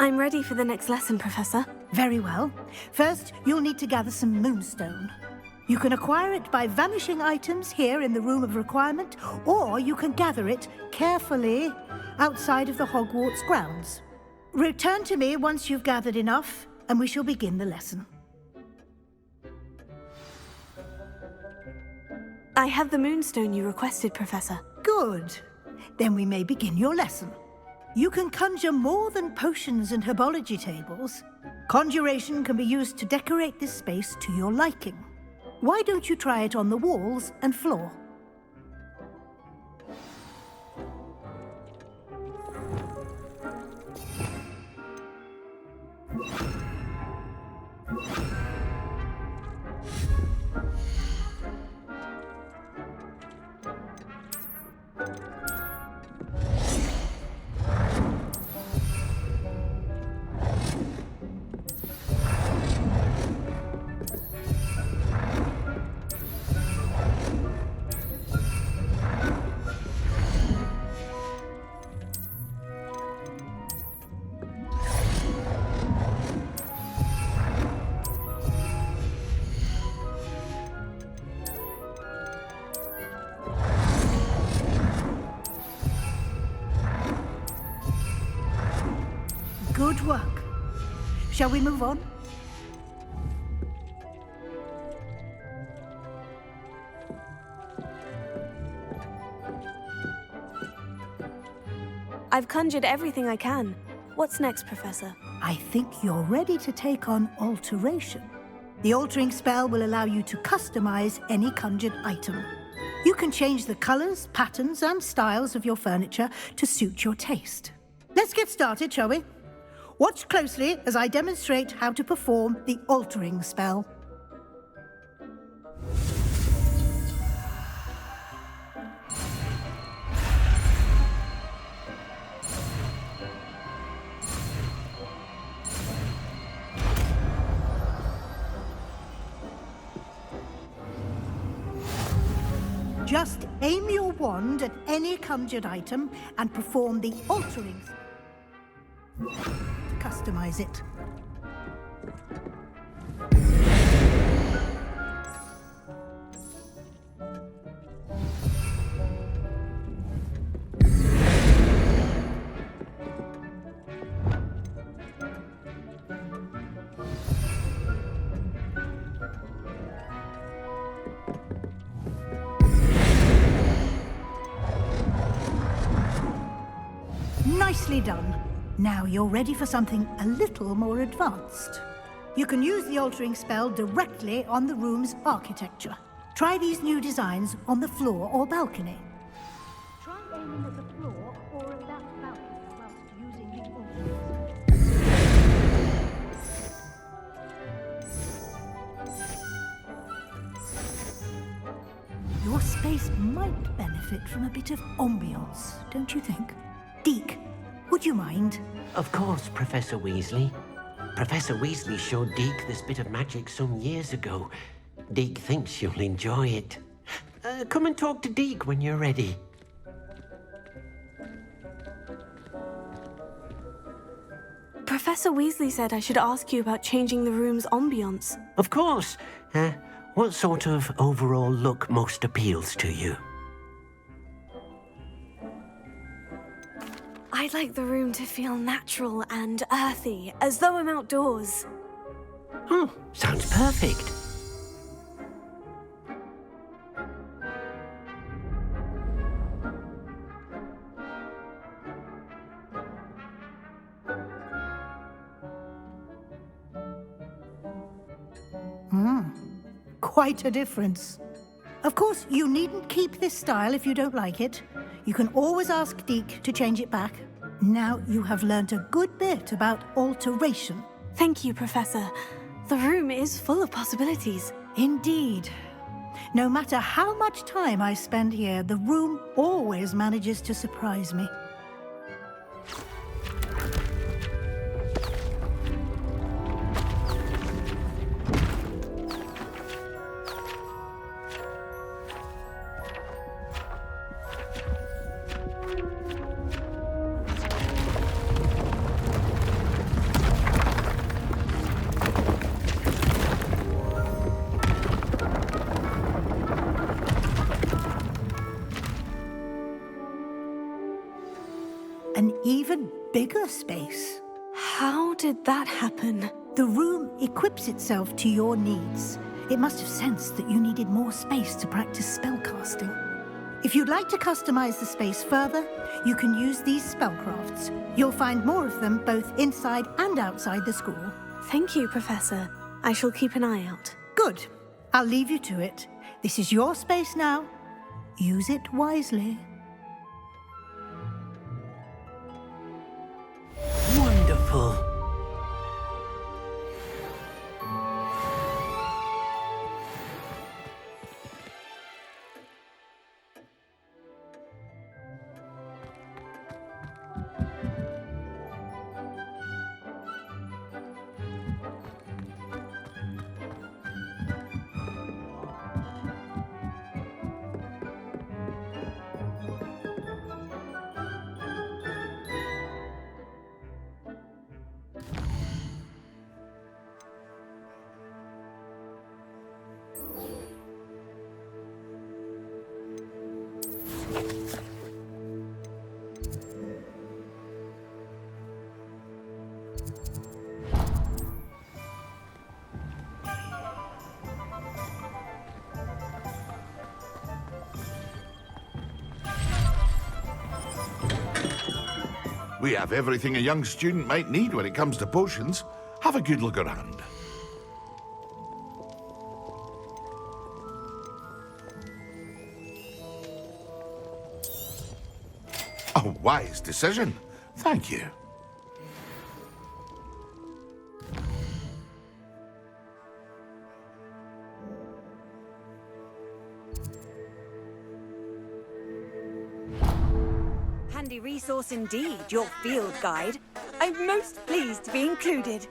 I'm ready for the next lesson, Professor. Very well. First, you'll need to gather some moonstone. You can acquire it by vanishing items here in the Room of Requirement, or you can gather it carefully outside of the Hogwarts grounds. Return to me once you've gathered enough, and we shall begin the lesson. I have the moonstone you requested, Professor. Good. Then we may begin your lesson. You can conjure more than potions and herbology tables. Conjuration can be used to decorate this space to your liking. Why don't you try it on the walls and floor? Good work. Shall we move on? I've conjured everything I can. What's next, Professor? I think you're ready to take on alteration. The altering spell will allow you to customize any conjured item. You can change the colors, patterns, and styles of your furniture to suit your taste. Let's get started, shall we? Watch closely as I demonstrate how to perform the altering spell. Just aim your wand at any conjured item and perform the altering to customize it. Nicely done. Now you're ready for something a little more advanced. You can use the altering spell directly on the room's architecture. Try these new designs on the floor or balcony. Try aiming at the floor or at that balcony whilst using the altering. Your space might benefit from a bit of ambiance, don't you think? Deke, would you mind? Of course, Professor Weasley. Professor Weasley showed Deke this bit of magic some years ago. Deke thinks you'll enjoy it. Come and talk to Deke when you're ready. Professor Weasley said I should ask you about changing the room's ambiance. Of course. What sort of overall look most appeals to you? I'd like the room to feel natural and earthy, as though I'm outdoors. Oh, sounds perfect. Quite a difference. Of course, you needn't keep this style if you don't like it. You can always ask Deke to change it back. Now you have learnt a good bit about alteration. Thank you, Professor. The room is full of possibilities. Indeed. No matter how much time I spend here, the room always manages to surprise me. an even bigger space. How did that happen? The room equips itself to your needs. It must have sensed that you needed more space to practice spellcasting. If you'd like to customize the space further, you can use these spellcrafts. You'll find more of them both inside and outside the school. Thank you, Professor. I shall keep an eye out. Good. I'll leave you to it. This is your space now. Use it wisely. Wonderful. We have everything a young student might need when it comes to potions. Have a good look around. A wise decision. Thank you. Handy resource indeed, your field guide. I'm most pleased to be included.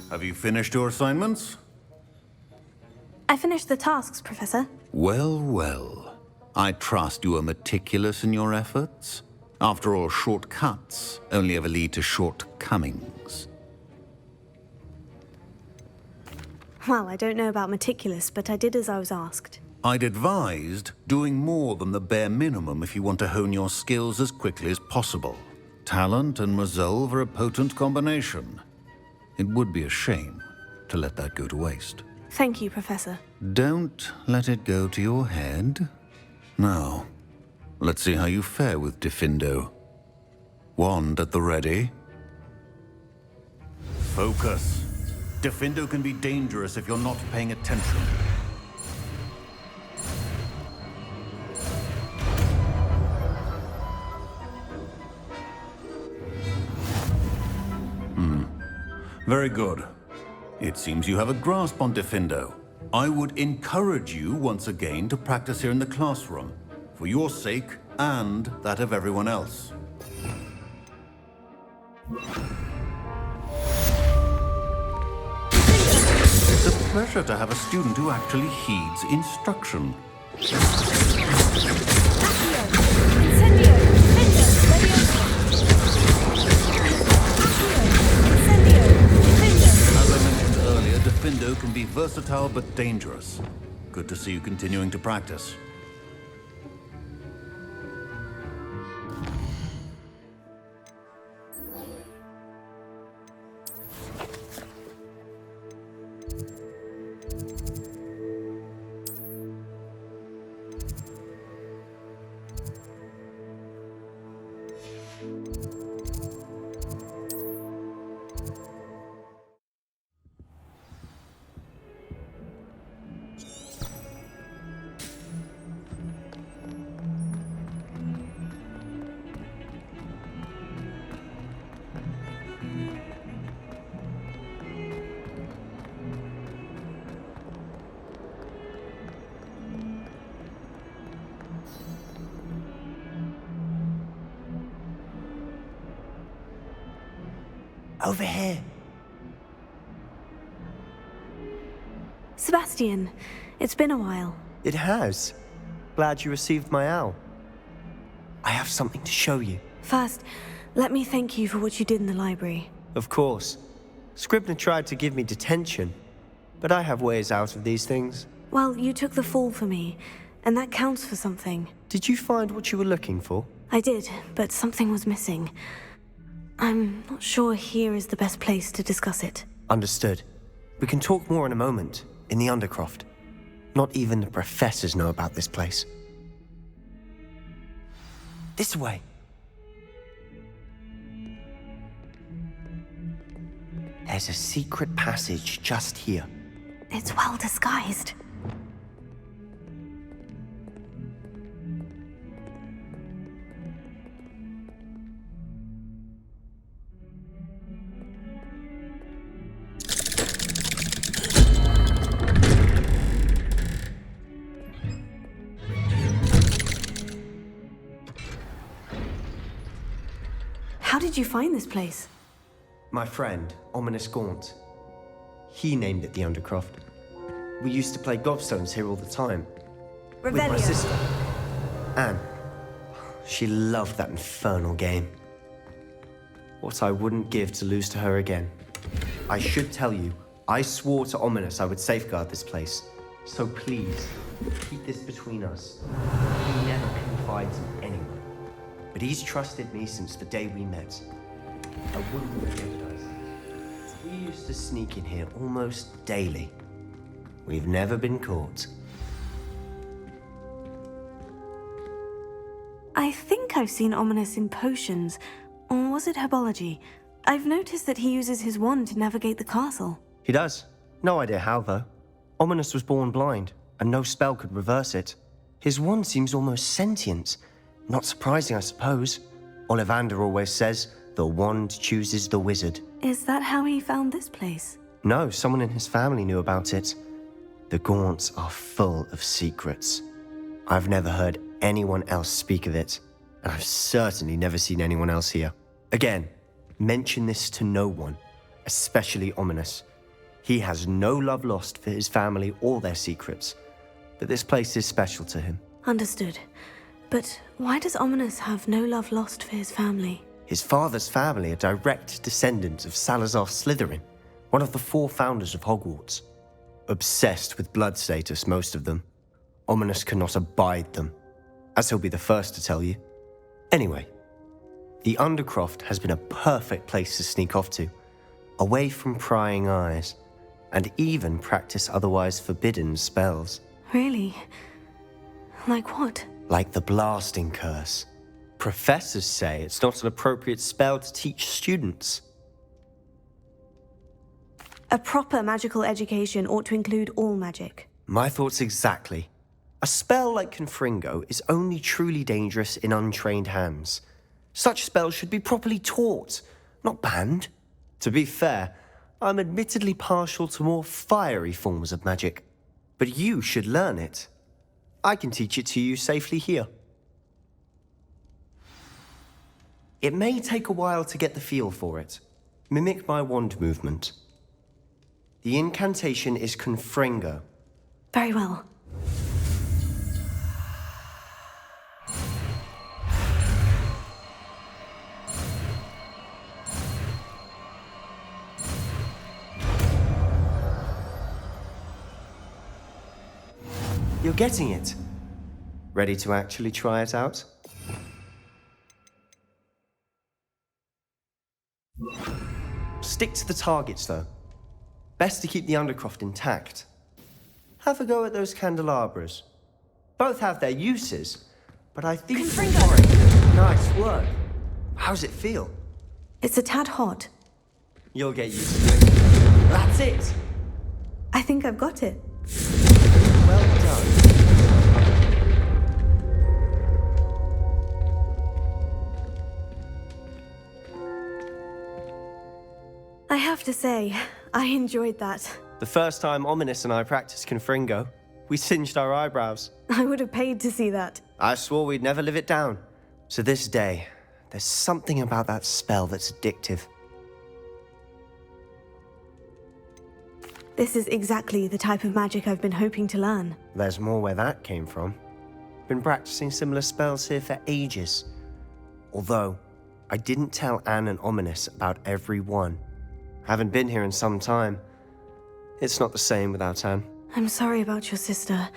Have you finished your assignments? I finished the tasks, Professor. Well, well. I trust you are meticulous in your efforts. After all, shortcuts only ever lead to shortcomings. Well, I don't know about meticulous, but I did as I was asked. I'd advised doing more than the bare minimum if you want to hone your skills as quickly as possible. Talent and resolve are a potent combination. It would be a shame to let that go to waste. Thank you, Professor. Don't let it go to your head. Now, let's see how you fare with Diffindo. Wand at the ready. Focus. Diffindo can be dangerous if you're not paying attention. Very good. It seems you have a grasp on Diffindo. I would encourage you once again to practice here in the classroom, for your sake and that of everyone else. It's a pleasure to have a student who actually heeds instruction. As I mentioned earlier, Diffindo can be versatile but dangerous. Good to see you continuing to practice. Over here. Sebastian, it's been a while. It has. Glad you received my owl. I have something to show you. First, let me thank you for what you did in the library. Of course. Scribner tried to give me detention, but I have ways out of these things. Well, you took the fall for me, and that counts for something. Did you find what you were looking for? I did, but something was missing. I'm not sure here is the best place to discuss it. Understood. We can talk more in a moment, in the Undercroft. Not even the professors know about this place. This way. There's a secret passage just here. It's well disguised. How did you find this place? My friend, Ominous Gaunt. He named it the Undercroft. We used to play gobstones here all the time. With my Revelio. sister, Anne. She loved that infernal game. What I wouldn't give to lose to her again. I should tell you, I swore to Ominous I would safeguard this place. So please, keep this between us. He never confides in anyone. But he's trusted me since the day we met. I wouldn't jeopardize it. We used to sneak in here almost daily. We've never been caught. I think I've seen Ominous in potions. Or was it herbology? I've noticed that he uses his wand to navigate the castle. He does. No idea how, though. Ominous was born blind, and no spell could reverse it. His wand seems almost sentient. Not surprising, I suppose. Ollivander always says, the wand chooses the wizard. Is that how he found this place? No, someone in his family knew about it. The Gaunts are full of secrets. I've never heard anyone else speak of it, and I've certainly never seen anyone else here. Again, mention this to no one, especially Ominous. He has no love lost for his family or their secrets, but this place is special to him. Understood. But why does Ominous have no love lost for his family? His father's family are direct descendants of Salazar Slytherin, one of the 4 founders of Hogwarts. Obsessed with blood status, most of them. Ominous cannot abide them, as he'll be the first to tell you. Anyway, the Undercroft has been a perfect place to sneak off to, away from prying eyes, and even practice otherwise forbidden spells. Really? Like what? Like the blasting curse. Professors say it's not an appropriate spell to teach students. A proper magical education ought to include all magic. My thoughts exactly. A spell like Confringo is only truly dangerous in untrained hands. Such spells should be properly taught, not banned. To be fair, I'm admittedly partial to more fiery forms of magic. But you should learn it. I can teach it to you safely here. It may take a while to get the feel for it. Mimic my wand movement. The incantation is Confringo. Very well. You're getting it. Ready to actually try it out? Stick to the targets, though. Best to keep the undercroft intact. Have a go at those candelabras. Both have their uses, but I think... Confringo! Nice work. How's it feel? It's a tad hot. You'll get used to it. That's it! I think I've got it. Well done. I have to say, I enjoyed that. The first time Ominous and I practiced Confringo, we singed our eyebrows. I would have paid to see that. I swore we'd never live it down. To this day, there's something about that spell that's addictive. This is exactly the type of magic I've been hoping to learn. There's more where that came from. Been practicing similar spells here for ages. Although, I didn't tell Anne and Ominous about every one. Haven't been here in some time. It's not the same without Anne. I'm sorry about your sister.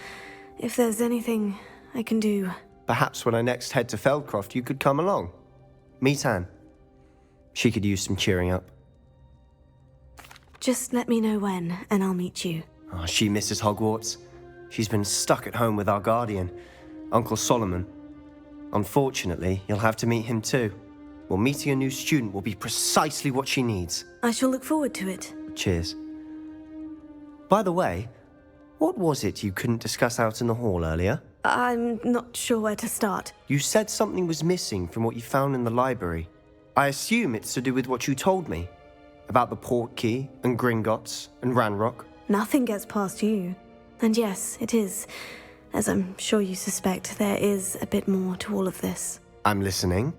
If there's anything I can do... Perhaps when I next head to Feldcroft, you could come along. Meet Anne. She could use some cheering up. Just let me know when, and I'll meet you. Oh, she misses Hogwarts. She's been stuck at home with our guardian, Uncle Solomon. Unfortunately, you'll have to meet him too. Well, meeting a new student will be precisely what she needs. I shall look forward to it. Cheers. By the way, what was it you couldn't discuss out in the hall earlier? I'm not sure where to start. You said something was missing from what you found in the library. I assume it's to do with what you told me. About the Portkey, and Gringotts, and Ranrock. Nothing gets past you. And yes, it is. As I'm sure you suspect, there is a bit more to all of this. I'm listening.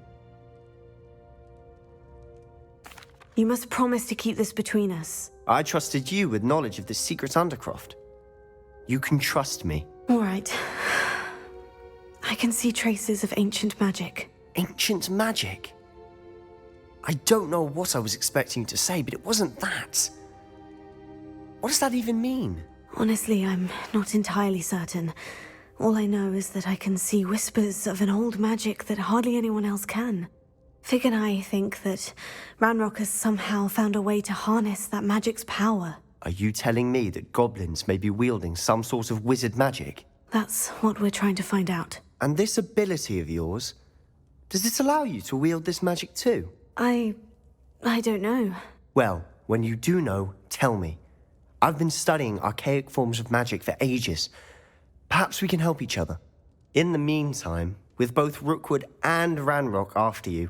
You must promise to keep this between us. I trusted you with knowledge of the secret Undercroft. You can trust me. All right. I can see traces of ancient magic. Ancient magic? I don't know what I was expecting you to say, but it wasn't that. What does that even mean? Honestly, I'm not entirely certain. All I know is that I can see whispers of an old magic that hardly anyone else can. Fig and I think that Ranrock has somehow found a way to harness that magic's power. Are you telling me that goblins may be wielding some sort of wizard magic? That's what we're trying to find out. And this ability of yours, does it allow you to wield this magic too? I don't know. Well, when you do know, tell me. I've been studying archaic forms of magic for ages. Perhaps we can help each other. In the meantime, with both Rookwood and Ranrock after you,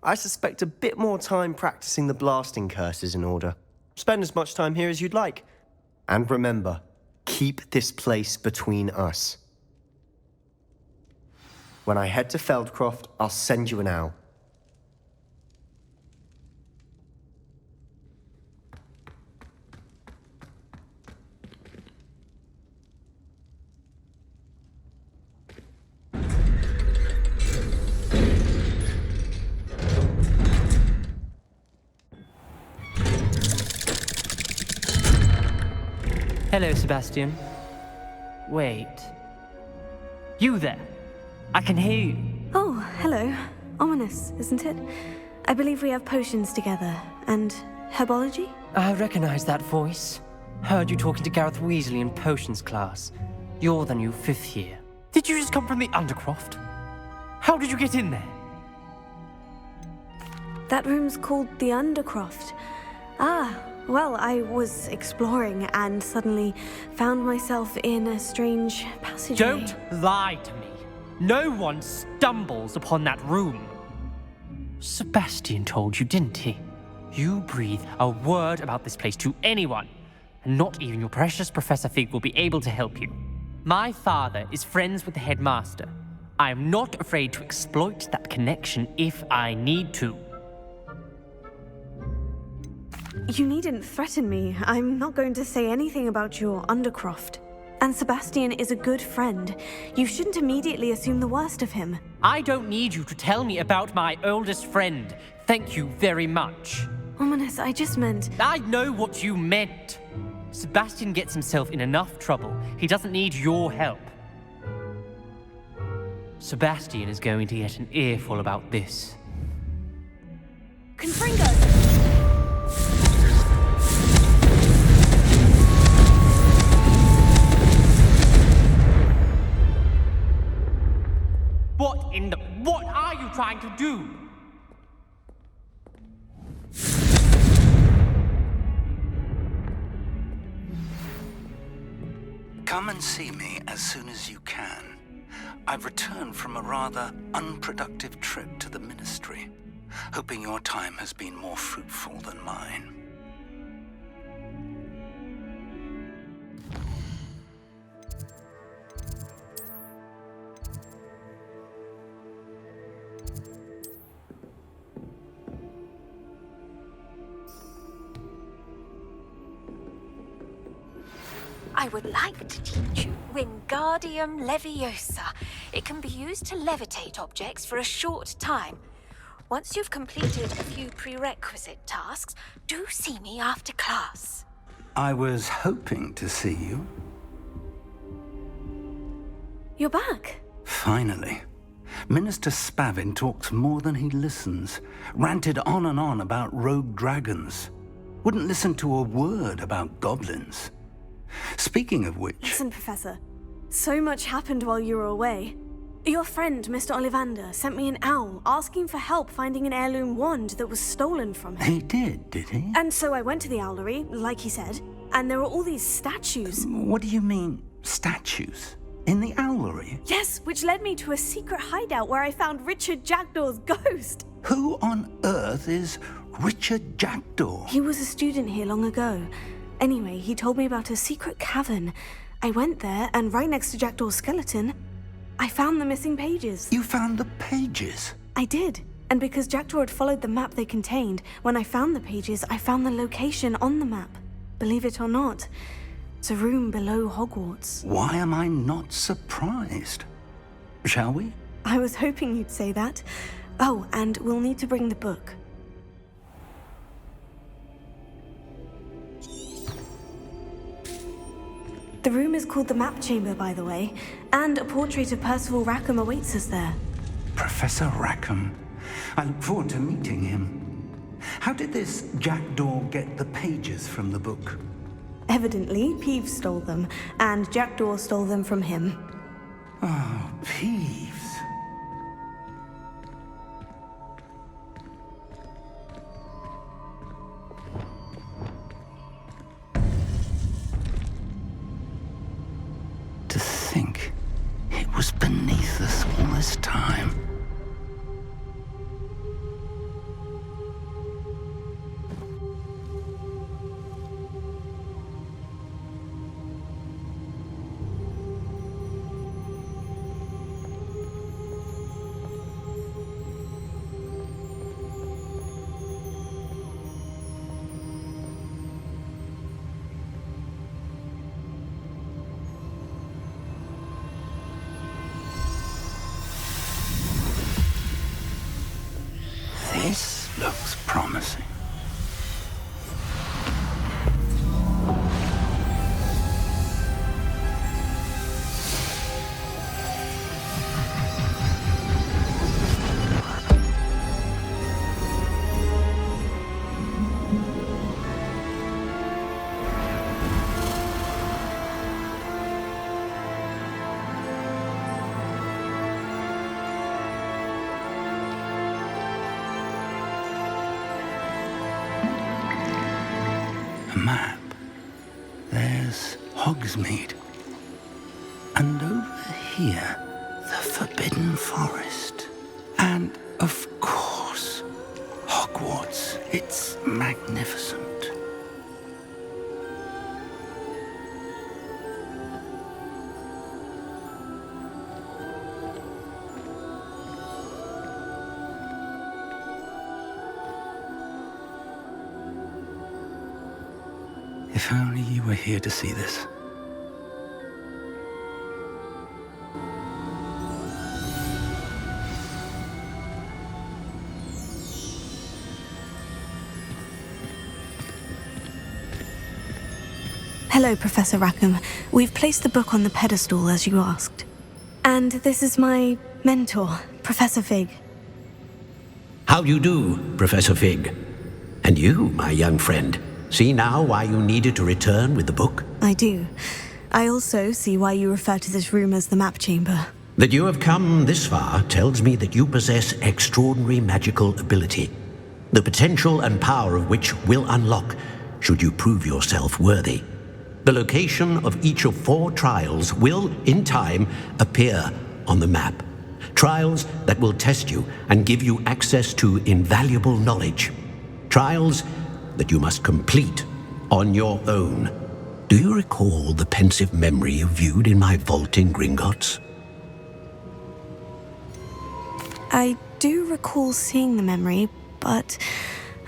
I suspect a bit more time practicing the blasting curses in order. Spend as much time here as you'd like. And remember, keep this place between us. When I head to Feldcroft, I'll send you an owl. Hello, Sebastian. Wait. You there? I can hear you. Oh, hello. Ominous, isn't it? I believe we have potions together. And herbology? I recognize that voice. Heard you talking to Gareth Weasley in potions class. You're the new 5th year. Did you just come from the Undercroft? How did you get in there? That room's called the Undercroft. Ah, Well, I was exploring and suddenly found myself in a strange passageway. Don't lie to me. No one stumbles upon that room. Sebastian told you, didn't he? You breathe a word about this place to anyone, and not even your precious Professor Fig will be able to help you. My father is friends with the headmaster. I am not afraid to exploit that connection if I need to. You needn't threaten me. I'm not going to say anything about your Undercroft. And Sebastian is a good friend. You shouldn't immediately assume the worst of him. I don't need you to tell me about my oldest friend. Thank you very much. Ominous, I just meant... I know what you meant. Sebastian gets himself in enough trouble. He doesn't need your help. Sebastian is going to get an earful about this. Confringo! What are you trying to do? Come and see me as soon as you can. I've returned from a rather unproductive trip to the Ministry, hoping your time has been more fruitful than mine. I would like to teach you Wingardium Leviosa. It can be used to levitate objects for a short time. Once you've completed a few prerequisite tasks, do see me after class. I was hoping to see you. You're back. Finally. Minister Spavin talks more than he listens. Ranted on and on about rogue dragons. Wouldn't listen to a word about goblins. Speaking of which... Listen, Professor. So much happened while you were away. Your friend, Mr. Ollivander, sent me an owl asking for help finding an heirloom wand that was stolen from him. He did he? And so I went to the owlery, like he said, and there were all these statues. What do you mean, statues? In the owlery? Yes, which led me to a secret hideout where I found Richard Jackdaw's ghost. Who on earth is Richard Jackdaw? He was a student here long ago. Anyway, he told me about a secret cavern. I went there, and right next to Jackdaw's skeleton, I found the missing pages. You found the pages? I did. And because Jackdaw had followed the map they contained, when I found the pages, I found the location on the map. Believe it or not, it's a room below Hogwarts. Why am I not surprised? Shall we? I was hoping you'd say that. Oh, and we'll need to bring the book. The room is called the Map Chamber, by the way, and a portrait of Percival Rackham awaits us there. Professor Rackham. I look forward to meeting him. How did this Jackdaw get the pages from the book? Evidently, Peeves stole them, and Jackdaw stole them from him. Oh, Peeves. To think it was beneath us all this time. This looks promising. map. There's Hogsmeade. And over here, the Forbidden Forest. And, of course, Hogwarts. It's magnificent. If only you were here to see this. Hello, Professor Rackham. We've placed the book on the pedestal as you asked. And this is my mentor, Professor Fig. How do you do, Professor Fig? And you, my young friend, see now why you needed to return with the book? I do. I also see why you refer to this room as the map chamber. That you have come this far tells me that you possess extraordinary magical ability, the potential and power of which will unlock should you prove yourself worthy. The location of each of 4 trials will, in time, appear on the map. Trials that will test you and give you access to invaluable knowledge. Trials that you must complete on your own. Do you recall the pensive memory you viewed in my vault in Gringotts? I do recall seeing the memory, but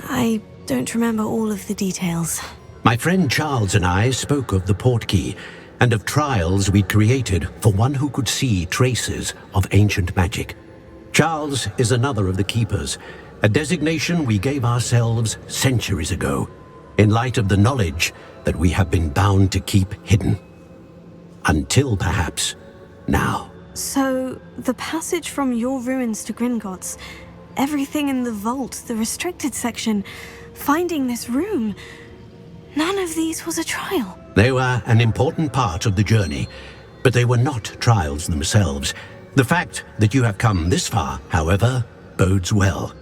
I don't remember all of the details. My friend Charles and I spoke of the portkey and of trials we'd created for one who could see traces of ancient magic. Charles is another of the keepers, a designation we gave ourselves centuries ago, in light of the knowledge that we have been bound to keep hidden. Until perhaps now. So, the passage from your ruins to Gringotts, everything in the vault, the restricted section, finding this room, none of these was a trial. They were an important part of the journey, but they were not trials themselves. The fact that you have come this far, however, bodes well.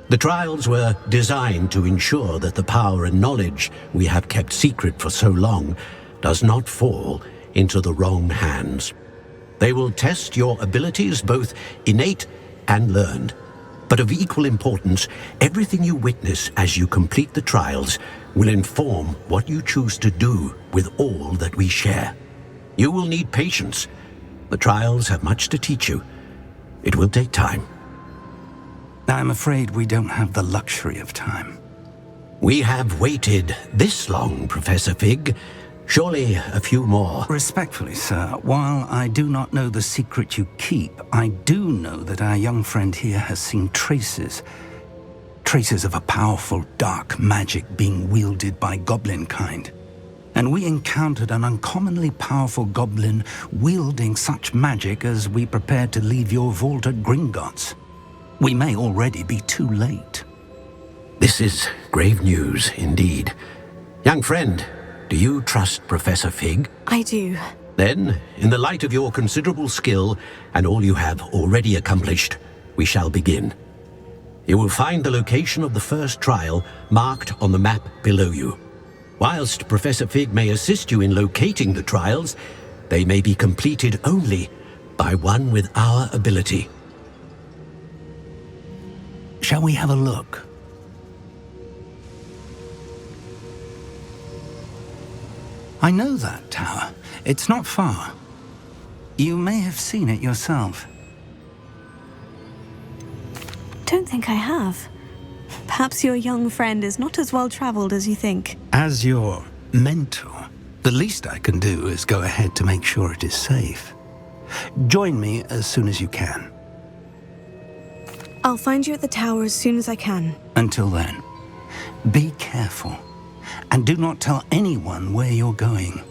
The trials were designed to ensure that the power and knowledge we have kept secret for so long does not fall into the wrong hands. They will test your abilities, both innate and learned. But of equal importance, everything you witness as you complete the trials will inform what you choose to do with all that we share. You will need patience. The trials have much to teach you. It will take time. I'm afraid we don't have the luxury of time. We have waited this long, Professor Fig. Surely a few more. Respectfully, sir, while I do not know the secret you keep, I do know that our young friend here has seen traces of a powerful dark magic being wielded by goblin kind. And we encountered an uncommonly powerful goblin wielding such magic as we prepared to leave your vault at Gringotts. We may already be too late. This is grave news indeed. Young friend, do you trust Professor Fig? I do. Then, in the light of your considerable skill and all you have already accomplished, we shall begin. You will find the location of the first trial marked on the map below you. Whilst Professor Fig may assist you in locating the trials, they may be completed only by one with our ability. Shall we have a look? I know that tower. It's not far. You may have seen it yourself. Don't think I have. Perhaps your young friend is not as well traveled as you think. As your mentor, the least I can do is go ahead to make sure it is safe. Join me as soon as you can. I'll find you at the tower as soon as I can. Until then, be careful. And do not tell anyone where you're going.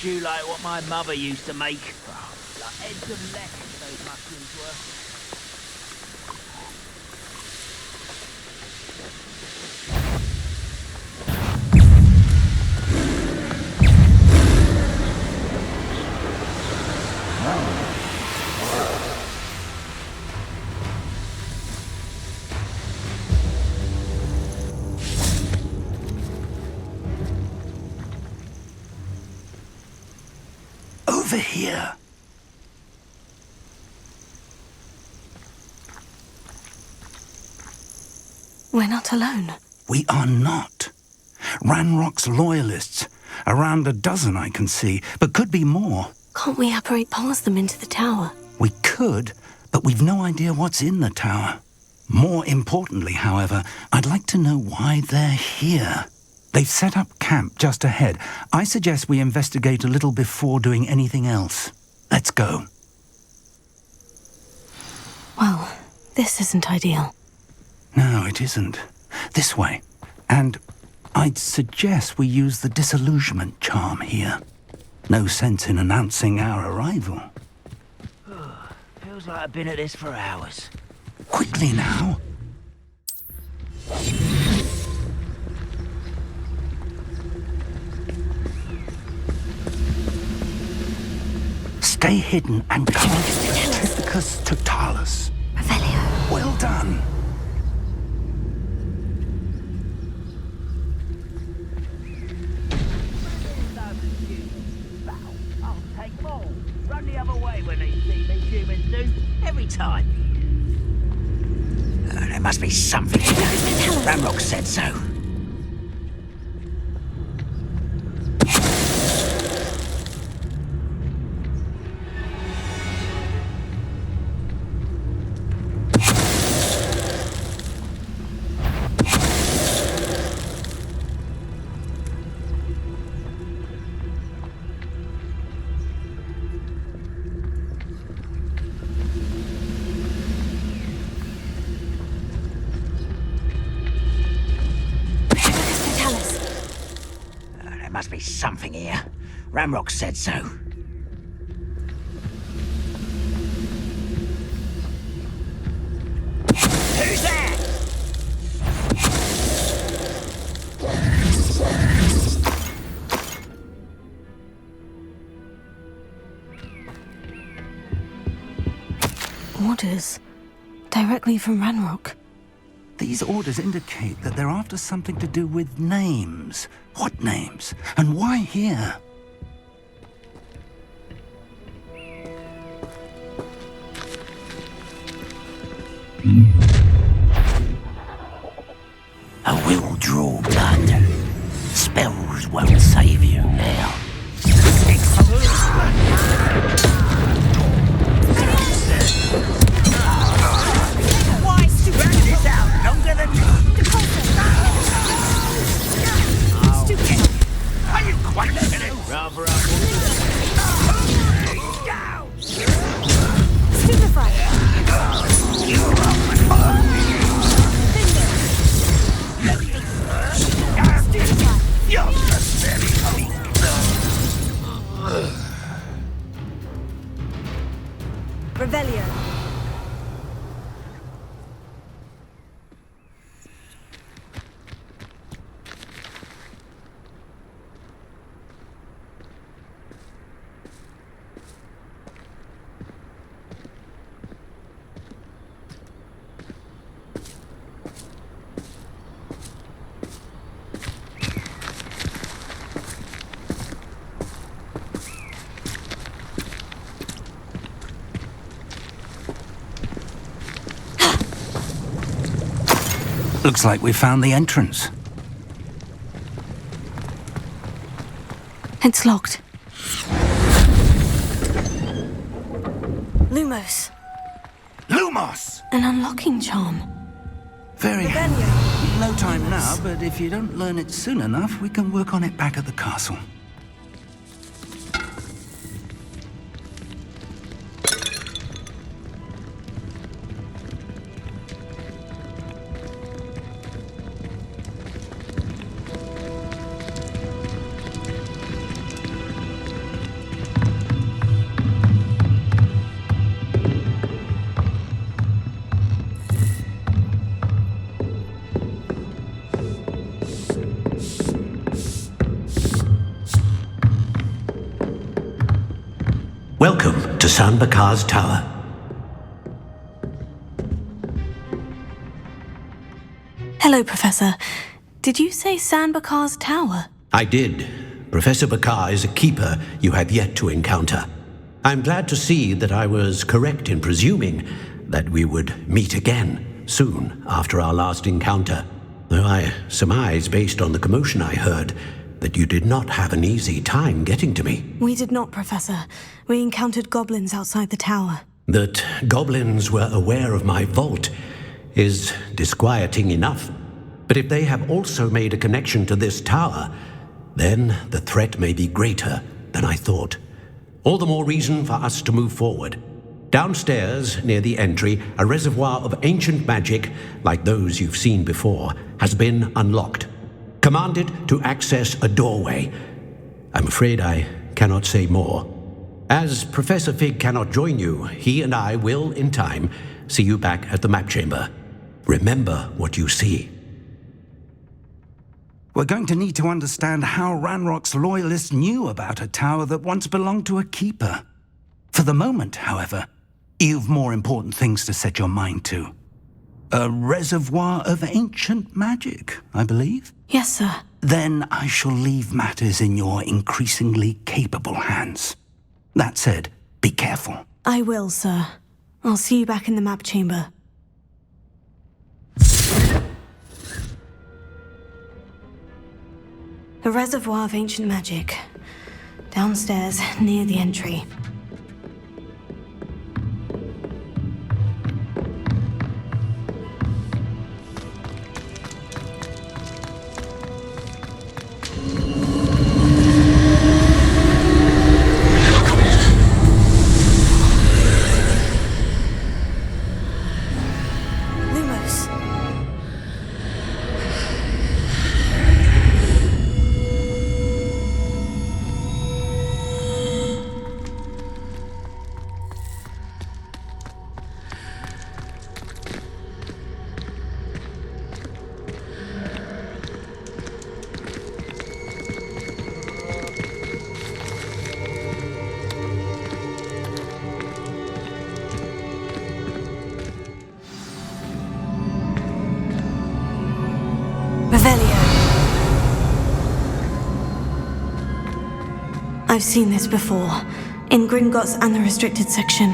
stew like what my mother used to make. Oh, like heads of leck, those mushrooms were. Over here. We're not alone. We are not. Ranrock's loyalists. Around a dozen I can see, but could be more. Can't we apparate past them into the tower? We could, but we've no idea what's in the tower. More importantly, however, I'd like to know why they're here. They've set up camp just ahead. I suggest we investigate a little before doing anything else. Let's go. Well, this isn't ideal. No, it isn't. This way. And I'd suggest we use the disillusionment charm here. No sense in announcing our arrival. Feels like I've been at this for hours. Quickly now. Stay hidden and cast Petrificus totalis. Revelio. Well done. I'll take more. Run the other way when they see me, humans do. Every time. There must be something in that. Ranrock said so. Must be something here. Ranrock said so. Who's that? Orders. Directly from Ranrock. These orders indicate that they're after something to do with names. What names? And why here? I will draw blood. Spells won't save you now. Why stupid this out longer than stupid. Are you quite finished? Rather up. Stupefy. You're just very weak. Revelio. Looks like we found the entrance. It's locked. Lumos. Lumos! An unlocking charm. Very handy. No time now, but if you don't learn it soon enough, we can work on it back at the castle. Welcome to San Bakar's Tower. Hello, Professor. Did you say San Bakar's Tower? I did. Professor Bakar is a keeper you have yet to encounter. I'm glad to see that I was correct in presuming that we would meet again soon after our last encounter, though I surmise, based on the commotion I heard, that you did not have an easy time getting to me. We did not, Professor. We encountered goblins outside the tower. That goblins were aware of my vault is disquieting enough. But if they have also made a connection to this tower, then the threat may be greater than I thought. All the more reason for us to move forward. Downstairs, near the entry, a reservoir of ancient magic, like those you've seen before, has been unlocked. Commanded to access a doorway. I'm afraid I cannot say more. As Professor Fig cannot join you, he and I will, in time, see you back at the map chamber. Remember what you see. We're going to need to understand how Ranrock's loyalists knew about a tower that once belonged to a keeper. For the moment, however, you've more important things to set your mind to. A reservoir of ancient magic, I believe? Yes, sir. Then I shall leave matters in your increasingly capable hands. That said, be careful. I will, sir. I'll see you back in the map chamber. A reservoir of ancient magic. Downstairs, near the entry. I've seen this before, in Gringotts and the restricted section.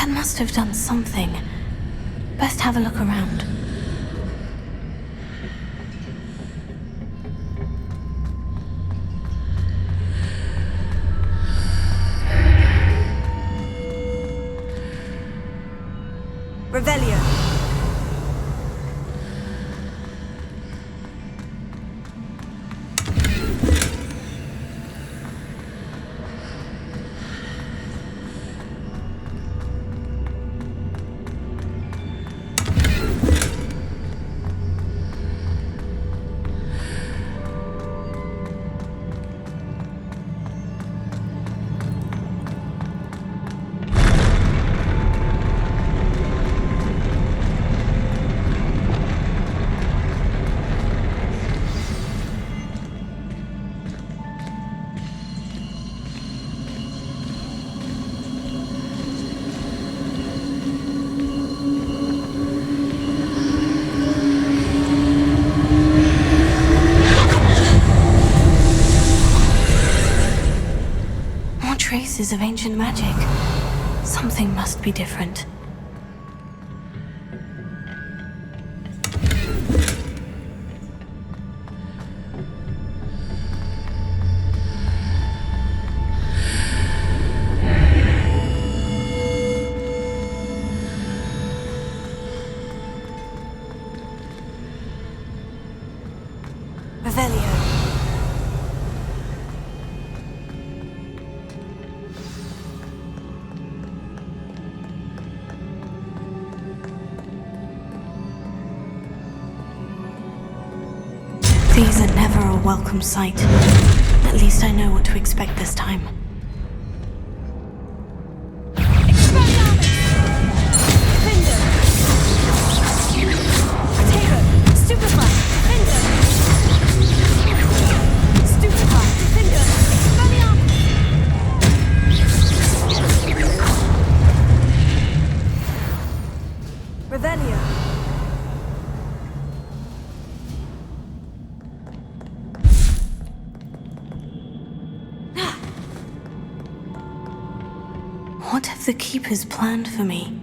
Must have done something. Best have a look around. Revelio. Traces of ancient magic. Something must be different. Revelio. These are never a welcome sight. At least I know what to expect this time. What have the Keepers planned for me?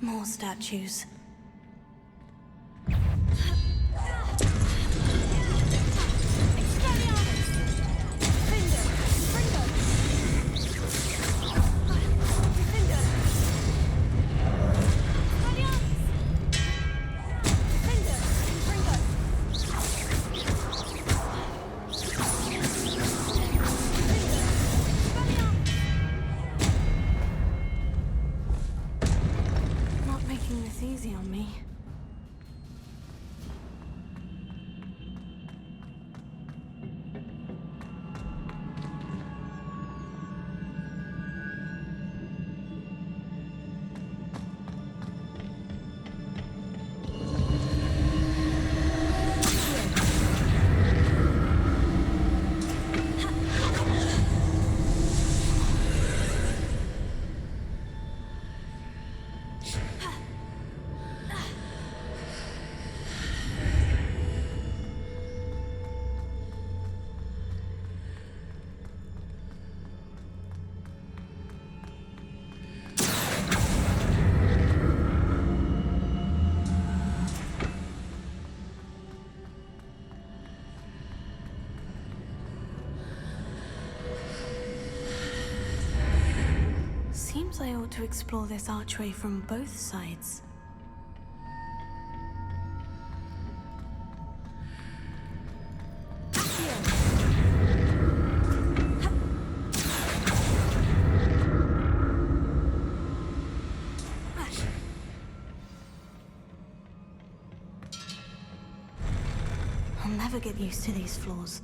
More statues. Easy on me. Seems I ought to explore this archway from both sides. I'll never get used to these floors.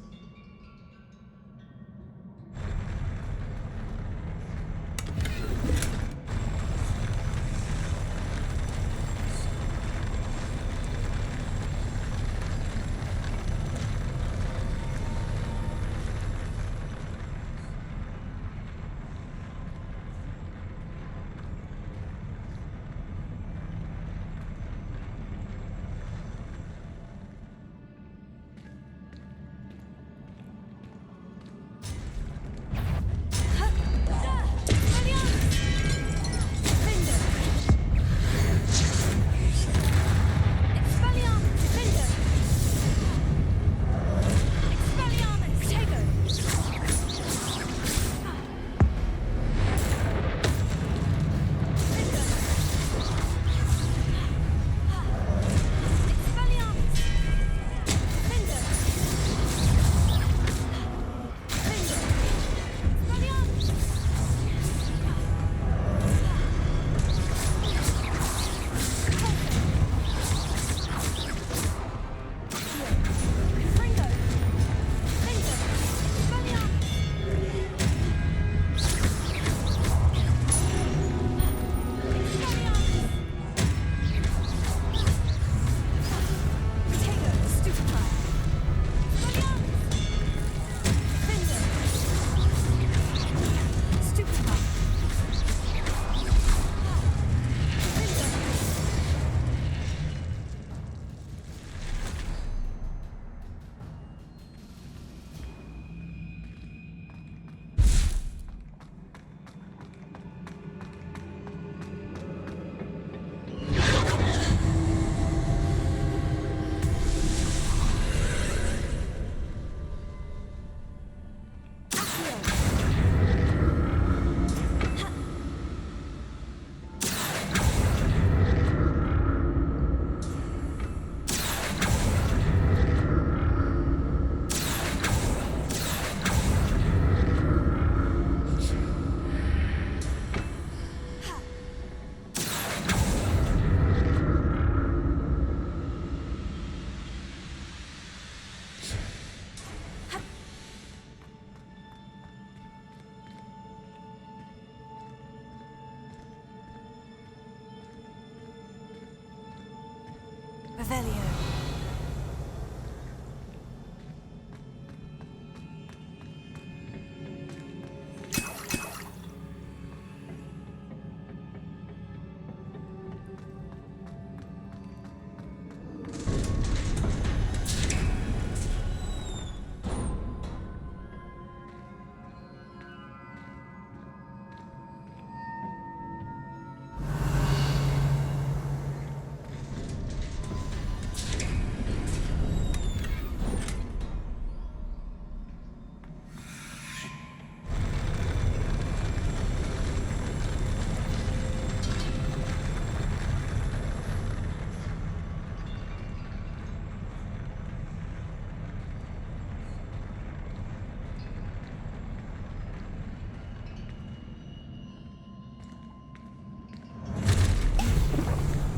Revelio.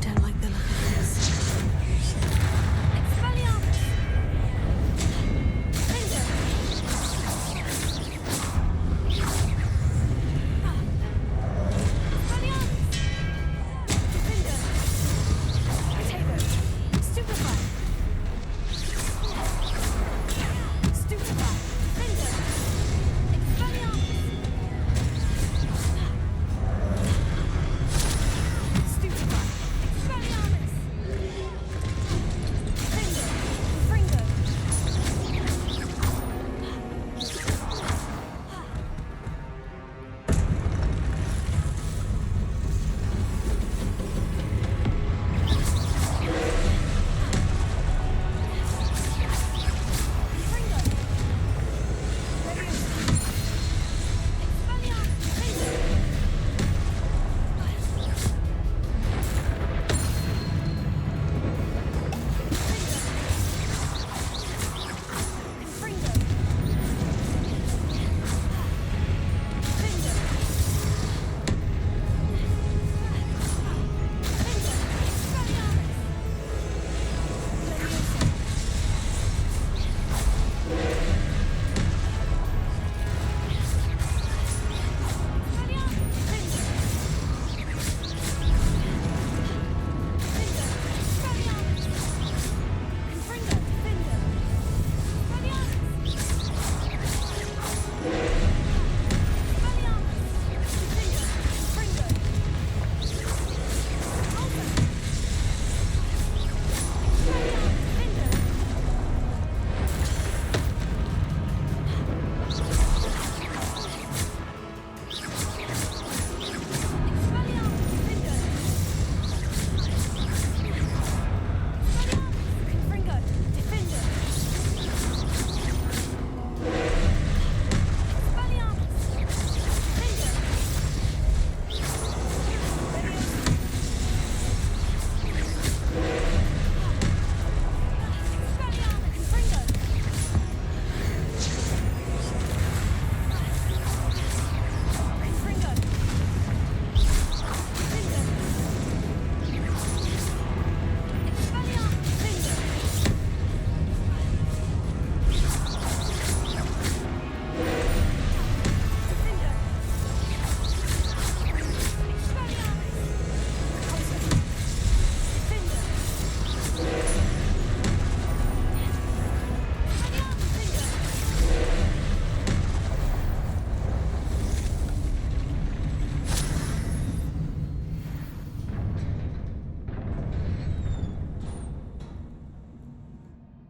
Don't like the look of this.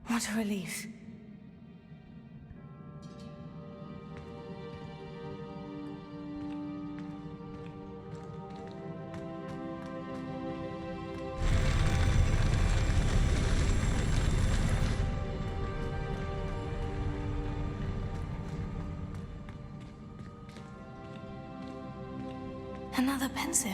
What a relief. Another pensive.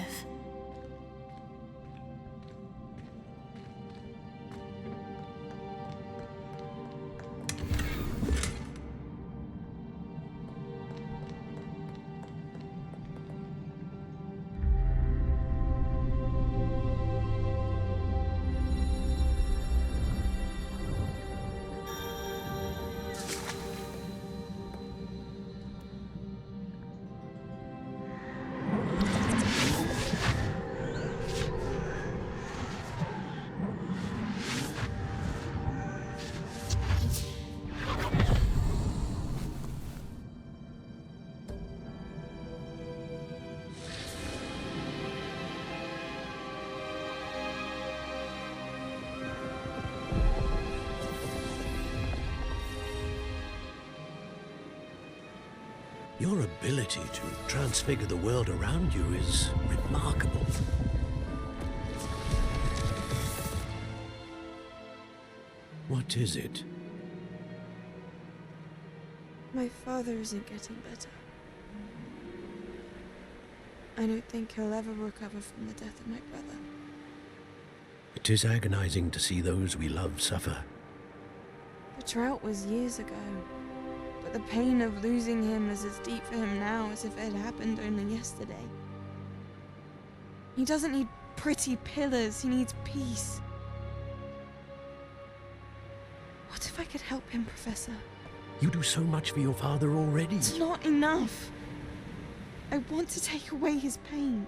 Your ability to transfigure the world around you is remarkable. What is it? My father isn't getting better. I don't think he'll ever recover from the death of my brother. It is agonizing to see those we love suffer. The drought was years ago, but the pain of losing him is as deep for him now as if it had happened only yesterday. He doesn't need pretty pillars, he needs peace. What if I could help him, Professor? You do so much for your father already. It's not enough. I want to take away his pain.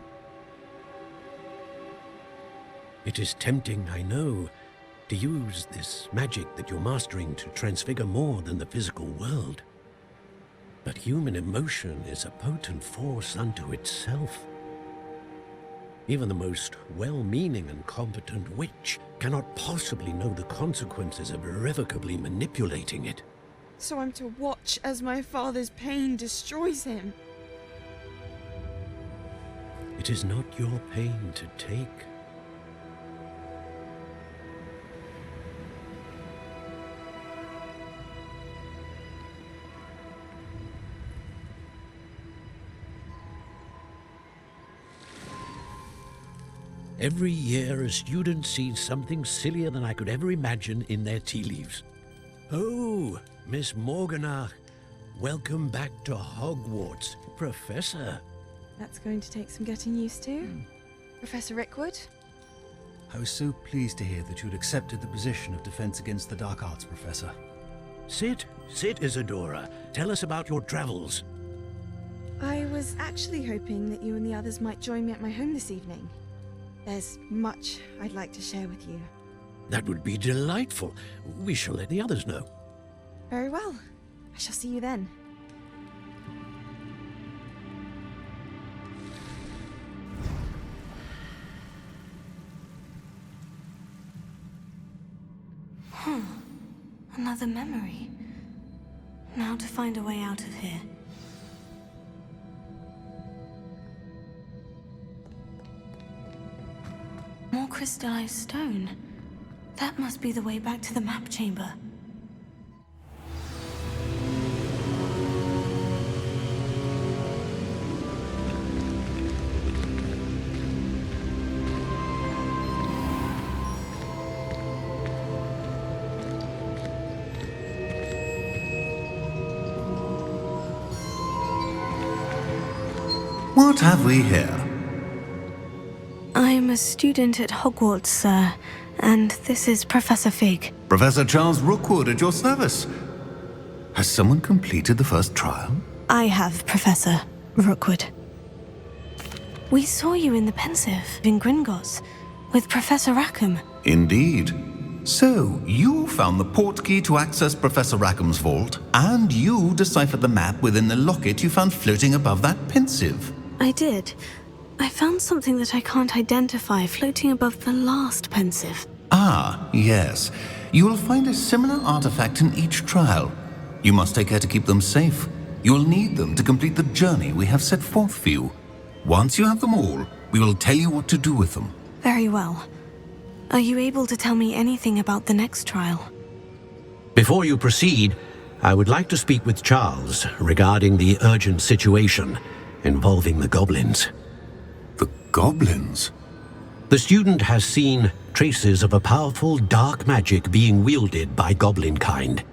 It is tempting, I know, to use this magic that you're mastering to transfigure more than the physical world. But human emotion is a potent force unto itself. Even the most well-meaning and competent witch cannot possibly know the consequences of irrevocably manipulating it. So I'm to watch as my father's pain destroys him. It is not your pain to take. Every year, a student sees something sillier than I could ever imagine in their tea leaves. Oh, Miss Morganach, welcome back to Hogwarts, Professor. That's going to take some getting used to. Professor Rickwood? I was so pleased to hear that you'd accepted the position of Defense Against the Dark Arts, Professor. Sit, Isadora. Tell us about your travels. I was actually hoping that you and the others might join me at my home this evening. There's much I'd like to share with you. That would be delightful. We shall let the others know. Very well. I shall see you then. Another memory. Now to find a way out of here. More crystallized stone. That must be the way back to the map chamber. What have we here? I'm a student at Hogwarts, sir, and this is Professor Fig. Professor Charles Rookwood at your service. Has someone completed the first trial? I have, Professor Rookwood. We saw you in the Pensive in Gringotts with Professor Rackham. Indeed. So, you found the portkey to access Professor Rackham's vault, and you deciphered the map within the locket you found floating above that Pensive. I did. I found something that I can't identify floating above the last Pensive. Ah, yes. You will find a similar artifact in each trial. You must take care to keep them safe. You will need them to complete the journey we have set forth for you. Once you have them all, we will tell you what to do with them. Very well. Are you able to tell me anything about the next trial? Before you proceed, I would like to speak with Charles regarding the urgent situation involving the goblins. The goblins? The student has seen traces of a powerful dark magic being wielded by goblin kind.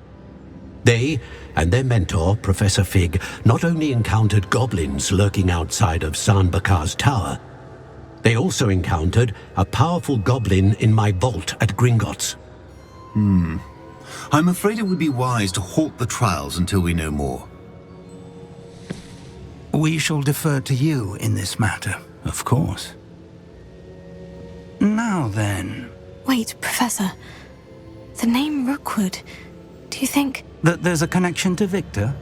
They and their mentor, Professor Fig, not only encountered goblins lurking outside of San Bakar's tower, they also encountered a powerful goblin in my vault at Gringotts. I'm afraid it would be wise to halt the trials until we know more. We shall defer to you in this matter, of course. Now then... Wait, Professor. The name Rookwood. Do you think... That there's a connection to Victor?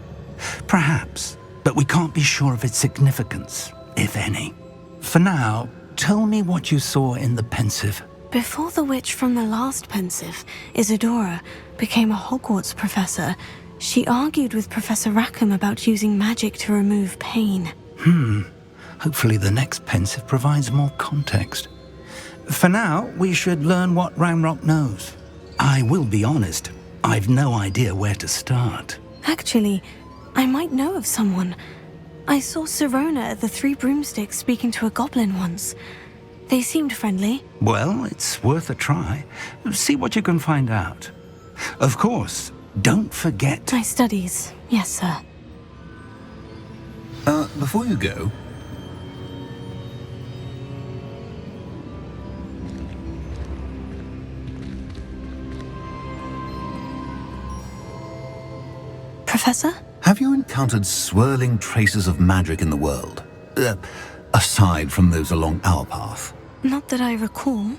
Perhaps, but we can't be sure of its significance, if any. For now, tell me what you saw in the Pensive. Before the witch from the last Pensive, Isadora, became a Hogwarts professor, She argued with Professor Rackham about using magic to remove pain. Hopefully the next pensive provides more context. For now, we should learn what Ranrock knows. I will be honest, I've no idea where to start. Actually, I might know of someone. I saw Sirona at the Three Broomsticks speaking to a goblin once. They seemed friendly. Well, it's worth a try. See what you can find out. Of course, don't forget... My studies, yes, sir. Before you go... Professor? Have you encountered swirling traces of magic in the world? Aside from those along our path? Not that I recall.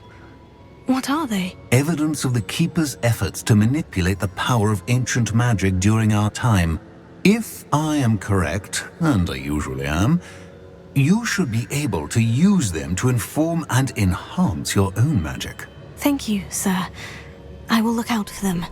What are they? Evidence of the Keeper's efforts to manipulate the power of ancient magic during our time. If I am correct, and I usually am, you should be able to use them to inform and enhance your own magic. Thank you, sir. I will look out for them.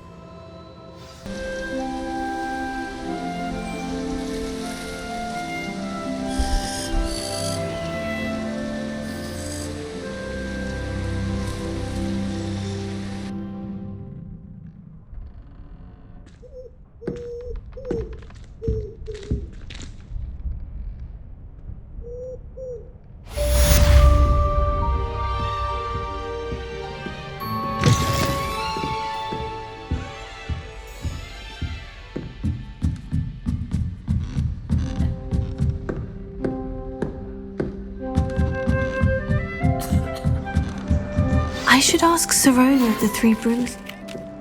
I should ask Sirona at the Three Brooms.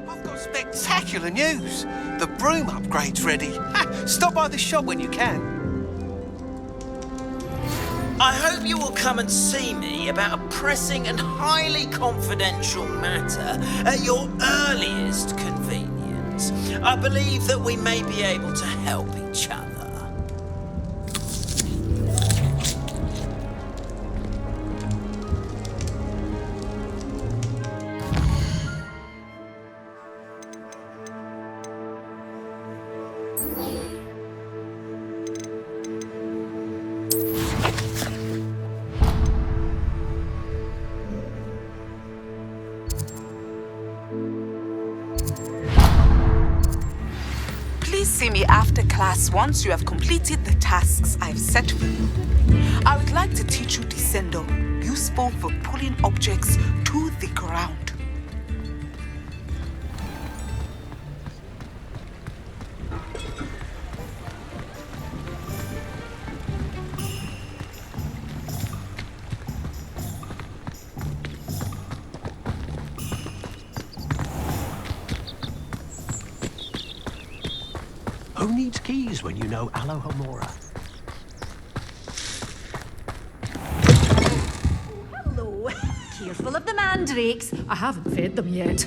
I've got spectacular news. The broom upgrade's ready. Stop by the shop when you can. I hope you will come and see me about a pressing and highly confidential matter at your earliest convenience. I believe that we may be able to help each other. Please see me after class once you have completed the tasks I've set for you. I would like to teach you Descendo, useful for pulling objects to the ground. Who needs keys when you know Alohomora? Hello. Careful of the mandrakes. I haven't fed them yet.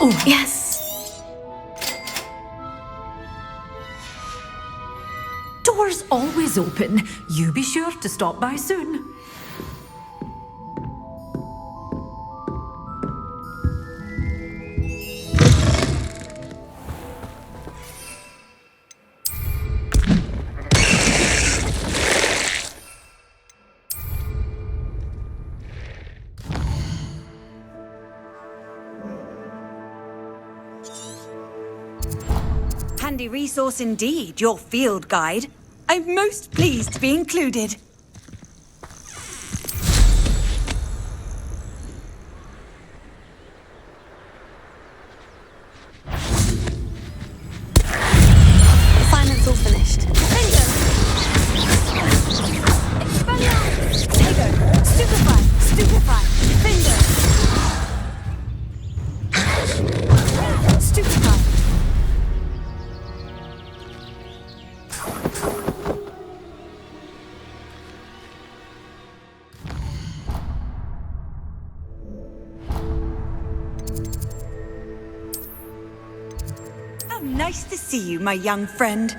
Oh, yes. Doors always open. You be sure to stop by soon. Handy resource indeed, your field guide. I'm most pleased to be included. Assignment's all finished. Tego! Stupefy! Stupefy! Finger! Stupefy! How nice to see you, my young friend.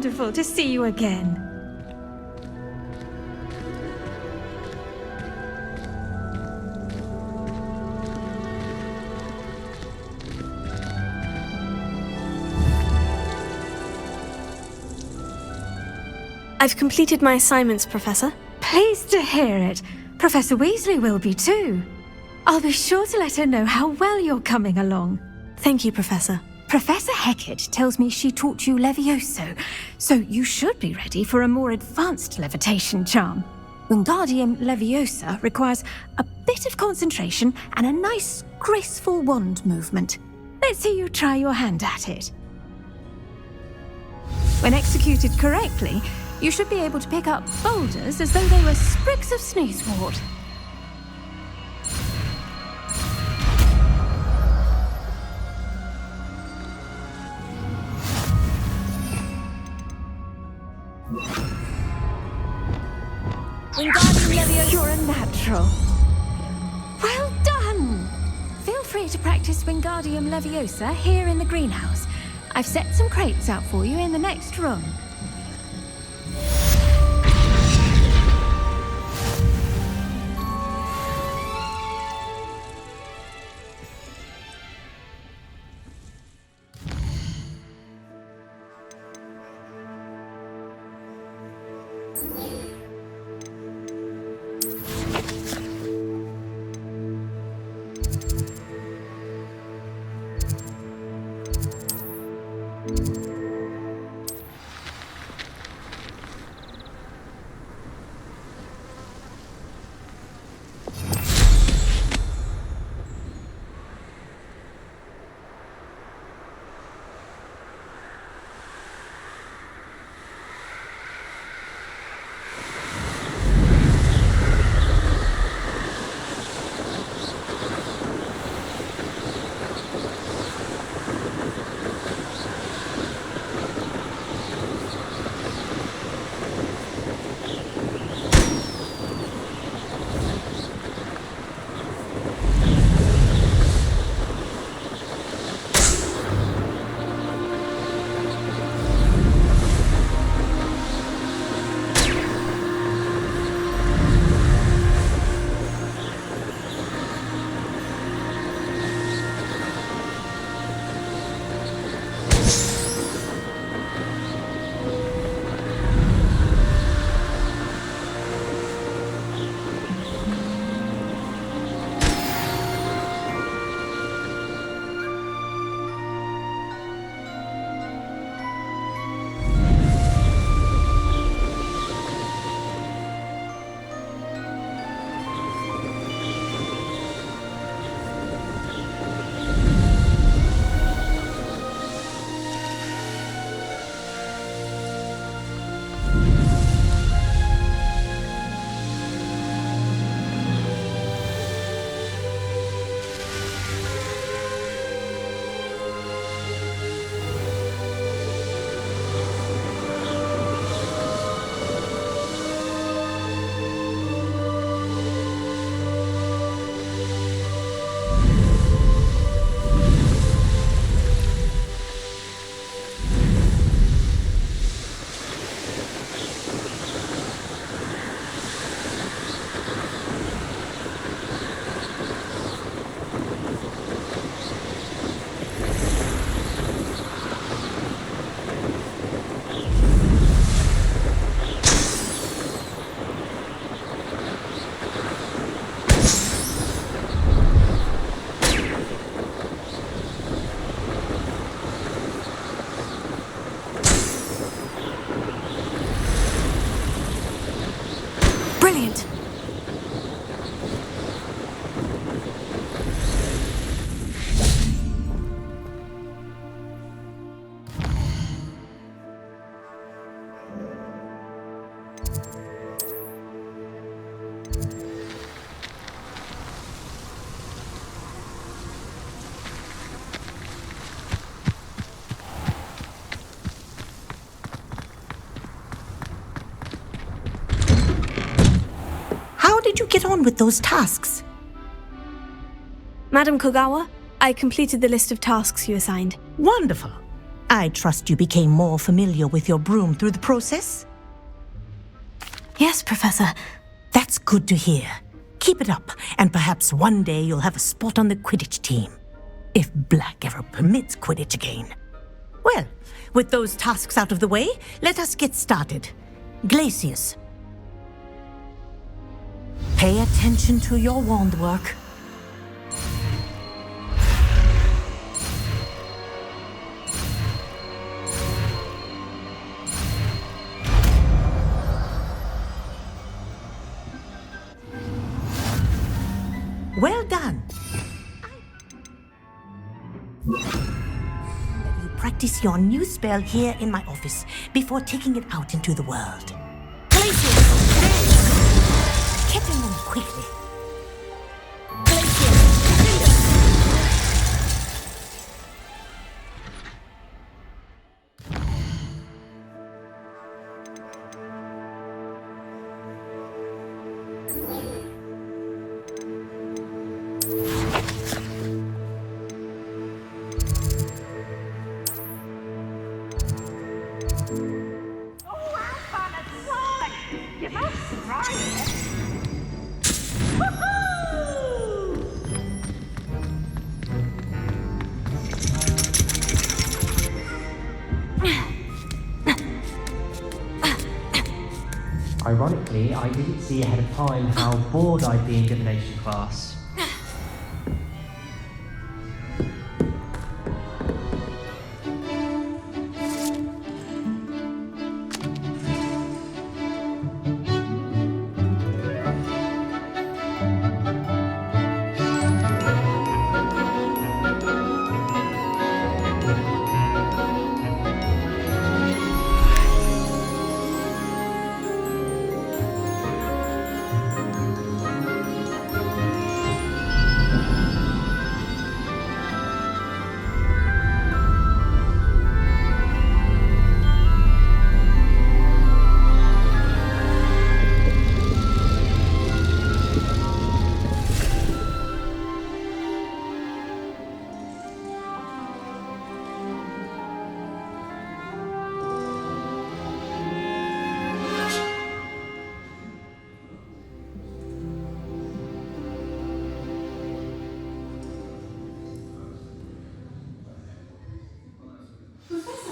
wonderful to see you again. I've completed my assignments, Professor. Pleased to hear it. Professor Weasley will be too. I'll be sure to let her know how well you're coming along. Thank you, Professor. Professor Hecat tells me she taught you Levioso, so you should be ready for a more advanced levitation charm. Wingardium Leviosa requires a bit of concentration and a nice, graceful wand movement. Let's see you try your hand at it. When executed correctly, you should be able to pick up boulders as though they were sprigs of sneezewort. Wingardium Leviosa. You're a natural. Well done! Feel free to practice Wingardium Leviosa here in the greenhouse. I've set some crates out for you in the next room. Brilliant! How did you get on with those tasks? Madam Kogawa, I completed the list of tasks you assigned. Wonderful. I trust you became more familiar with your broom through the process? Yes, Professor. That's good to hear. Keep it up, and perhaps one day you'll have a spot on the Quidditch team. If Black ever permits Quidditch again. Well, with those tasks out of the way, let us get started. Glacius. Pay attention to your wand work. Well done. You practice your new spell here in my office before taking it out into the world. Glacius! Catch them quickly. Ironically, I didn't see ahead of time how bored I'd be in divination class.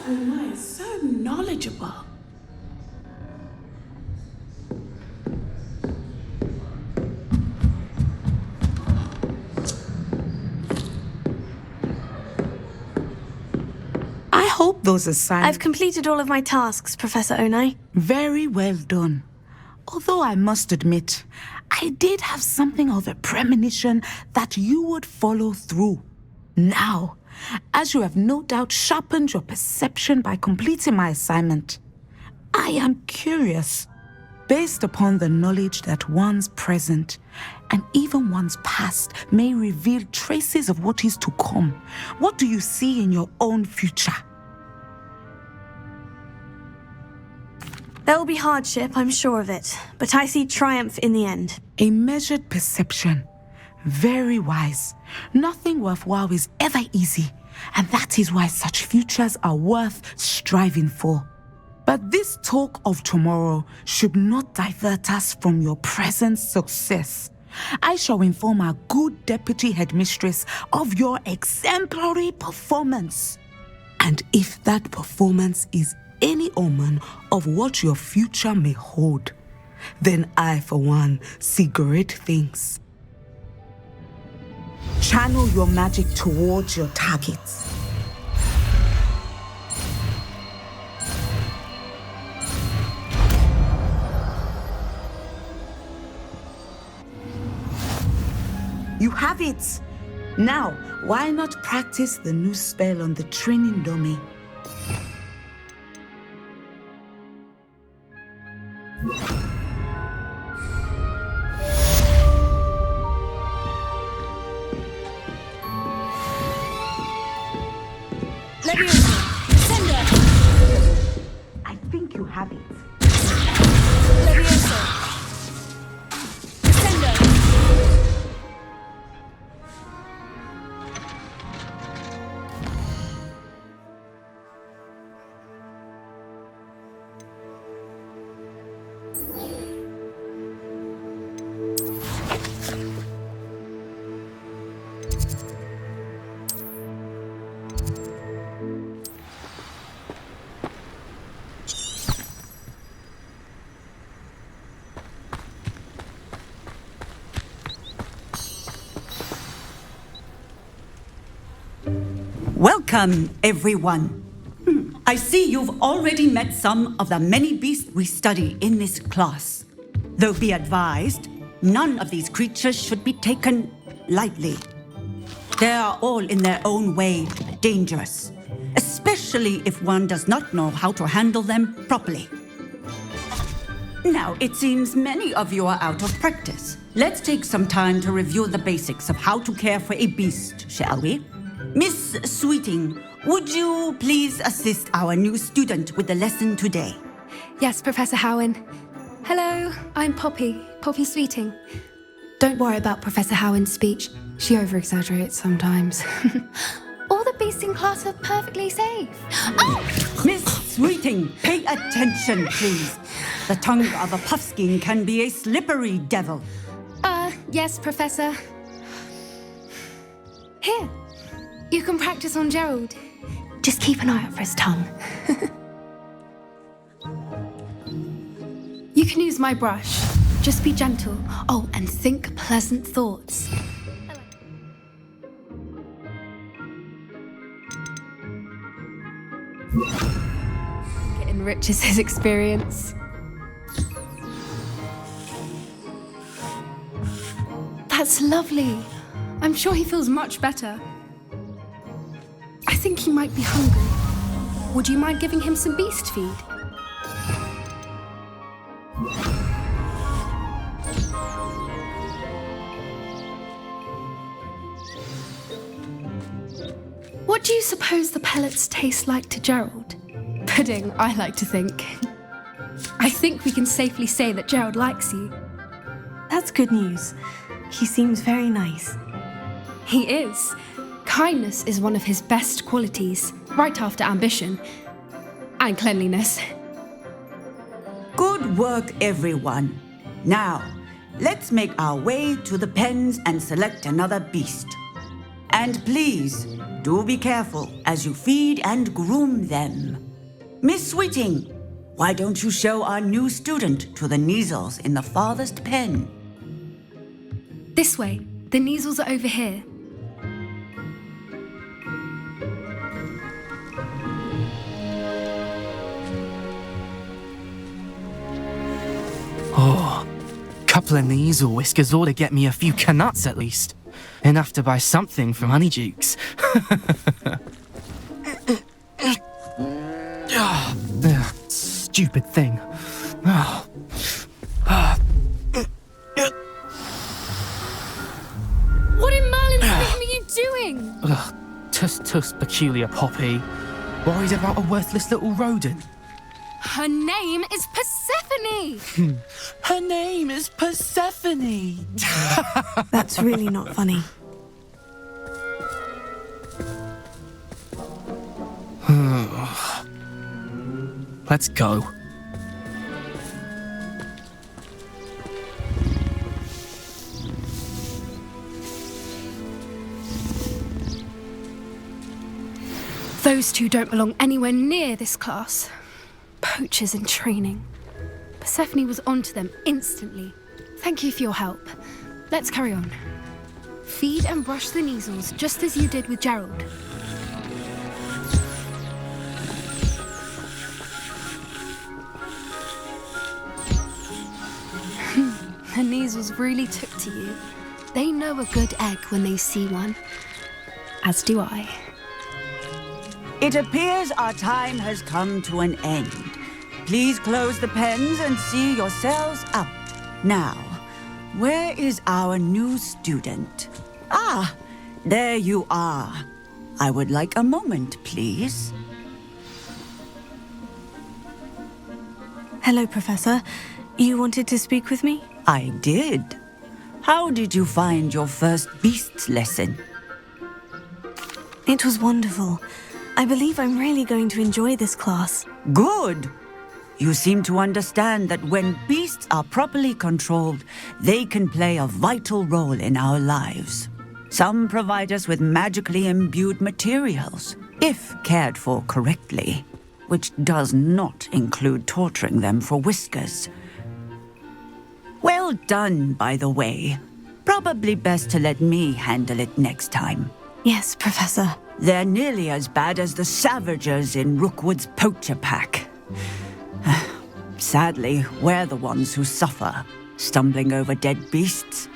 Ona is so knowledgeable. I hope those assignments... I've completed all of my tasks, Professor Onai. Very well done. Although I must admit, I did have something of a premonition that you would follow through. Now, as you have no doubt sharpened your perception by completing my assignment, I am curious, based upon the knowledge that one's present and even one's past may reveal traces of what is to come. What do you see in your own future? There will be hardship, I'm sure of it, but I see triumph in the end. A measured perception. Very wise. Nothing worthwhile is ever easy, and that is why such futures are worth striving for. But this talk of tomorrow should not divert us from your present success. I shall inform our good deputy headmistress of your exemplary performance. And if that performance is any omen of what your future may hold, then I, for one, see great things. Channel your magic towards your targets. You have it! Now, why not practice the new spell on the training dummy? I think you have it. Welcome, everyone. I see you've already met some of the many beasts we study in this class. Though be advised, none of these creatures should be taken lightly. They are all in their own way dangerous, especially if one does not know how to handle them properly. Now, it seems many of you are out of practice. Let's take some time to review the basics of how to care for a beast, shall we? Miss Sweeting, would you please assist our new student with the lesson today? Yes, Professor Howen. Hello, I'm Poppy Sweeting. Don't worry about Professor Howen's speech. She over-exaggerates sometimes. All the beasts in class are perfectly safe. Oh! Miss Sweeting, pay attention, please. The tongue of a puffskein can be a slippery devil. Yes, Professor. Here, you can practice on Gerald. Just keep an eye out for his tongue. You can use my brush. Just be gentle. Oh, and think pleasant thoughts. It enriches his experience. That's lovely. I'm sure he feels much better. I think he might be hungry. Would you mind giving him some beast feed? What do you suppose the pellets taste like to Gerald? Pudding, I like to think. I think we can safely say that Gerald likes you. That's good news. He seems very nice. He is. Kindness is one of his best qualities, right after ambition and cleanliness. Good work, everyone. Now, let's make our way to the pens and select another beast. And please, do be careful as you feed and groom them. Miss Sweeting, why don't you show our new student to the Neasels in the farthest pen? This way. The Neasels are over here. Oh, couple of Neasel whiskers ought to get me a few canuts at least. Enough to buy something from Honeydukes. Stupid thing. What in Merlin's name are you doing? Tuss, peculiar Poppy. Worried about a worthless little rodent. Her name is Persephone! Her name is Persephone! That's really not funny. Let's go. Those two don't belong anywhere near this class. Poachers in training. Persephone was onto them instantly. Thank you for your help. Let's carry on. Feed and brush the Neasels just as you did with Gerald. The Neasels really took to you. They know a good egg when they see one. As do I. It appears our time has come to an end. Please close the pens and see yourselves out. Now, where is our new student? Ah, there you are. I would like a moment, please. Hello, Professor. You wanted to speak with me? I did. How did you find your first beasts lesson? It was wonderful. I believe I'm really going to enjoy this class. Good. You seem to understand that when beasts are properly controlled, they can play a vital role in our lives. Some provide us with magically imbued materials, if cared for correctly, which does not include torturing them for whiskers. Well done, by the way. Probably best to let me handle it next time. Yes, Professor. They're nearly as bad as the Savagers in Rookwood's poacher pack. Sadly, we're the ones who suffer, stumbling over dead beasts.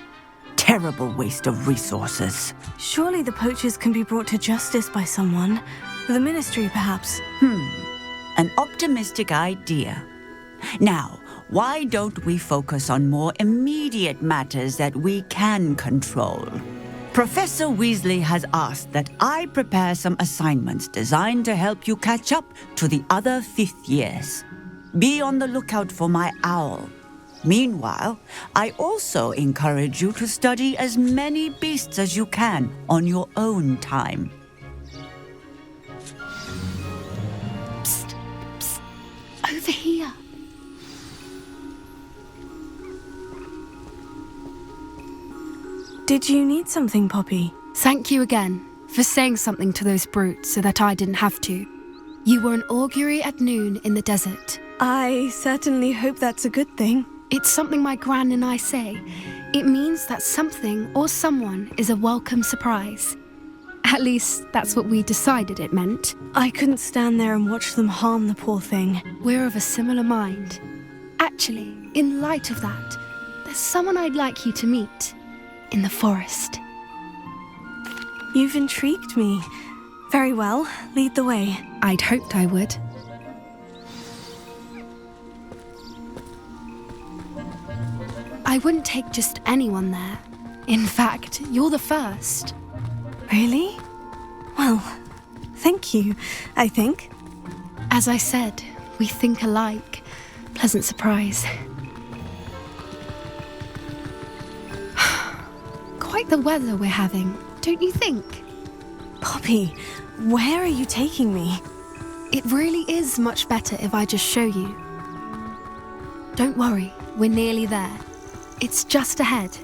Terrible waste of resources. Surely the poachers can be brought to justice by someone. The Ministry, perhaps. An optimistic idea. Now, why don't we focus on more immediate matters that we can control? Professor Weasley has asked that I prepare some assignments designed to help you catch up to the other 5th years. Be on the lookout for my owl. Meanwhile, I also encourage you to study as many beasts as you can on your own time. Psst, psst. Over here. Did you need something, Poppy? Thank you again for saying something to those brutes so that I didn't have to. You were an augury at noon in the desert. I certainly hope that's a good thing. It's something my gran and I say. It means that something or someone is a welcome surprise. At least, that's what we decided it meant. I couldn't stand there and watch them harm the poor thing. We're of a similar mind. Actually, in light of that, there's someone I'd like you to meet. In the forest. You've intrigued me. Very well, lead the way. I'd hoped I would. I wouldn't take just anyone there. In fact, you're the first. Really? Well, thank you, I think. As I said, we think alike. Pleasant surprise. Quite the weather we're having, don't you think? Poppy, where are you taking me? It really is much better if I just show you. Don't worry, we're nearly there. It's just ahead.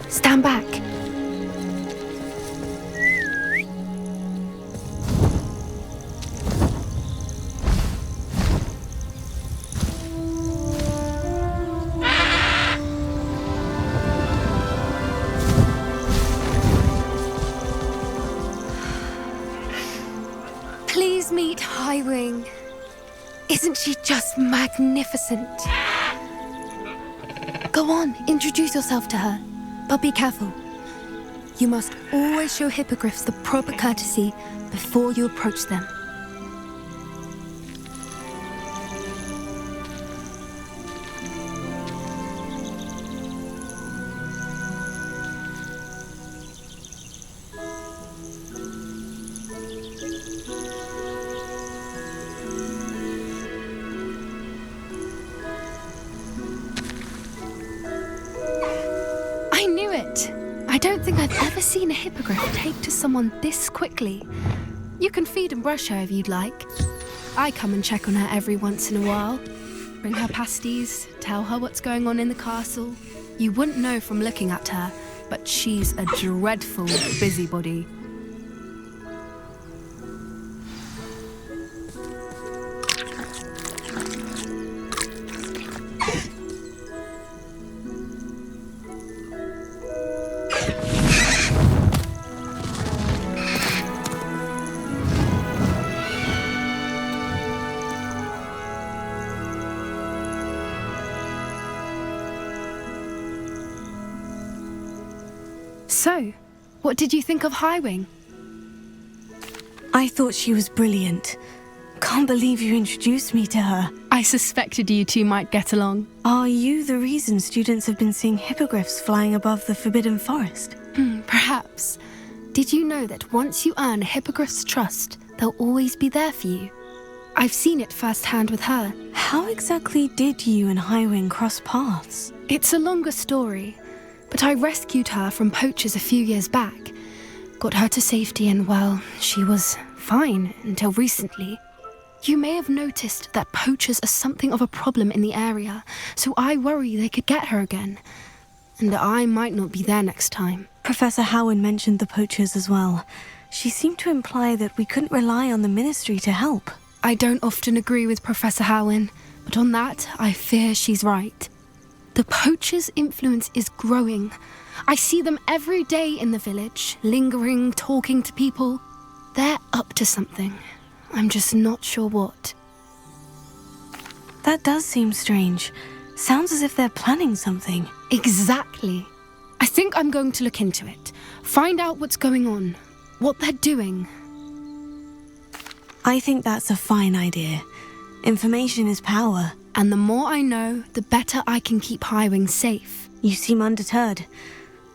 Stand back. Please meet Highwing. Isn't she just magnificent? Go on, introduce yourself to her. But be careful. You must always show hippogriffs the proper courtesy before you approach them. I knew it! I don't think I've ever seen a hippogriff take to someone this quickly. You can feed and brush her if you'd like. I come and check on her every once in a while. Bring her pasties, tell her what's going on in the castle. You wouldn't know from looking at her, but she's a dreadful busybody. So, what did you think of Highwing? I thought she was brilliant. Can't believe you introduced me to her. I suspected you two might get along. Are you the reason students have been seeing hippogriffs flying above the Forbidden Forest? Perhaps. Did you know that once you earn a hippogriff's trust, they'll always be there for you? I've seen it firsthand with her. How exactly did you and Highwing cross paths? It's a longer story, but I rescued her from poachers a few years back. Got her to safety and, well, she was fine until recently. You may have noticed that poachers are something of a problem in the area, so I worry they could get her again. And I might not be there next time. Professor Howin mentioned the poachers as well. She seemed to imply that we couldn't rely on the Ministry to help. I don't often agree with Professor Howin, but on that, I fear she's right. The poachers' influence is growing. I see them every day in the village, lingering, talking to people. They're up to something. I'm just not sure what. That does seem strange. Sounds as if they're planning something. Exactly. I think I'm going to look into it. Find out what's going on. What they're doing. I think that's a fine idea. Information is power. And the more I know, the better I can keep Highwing safe. You seem undeterred.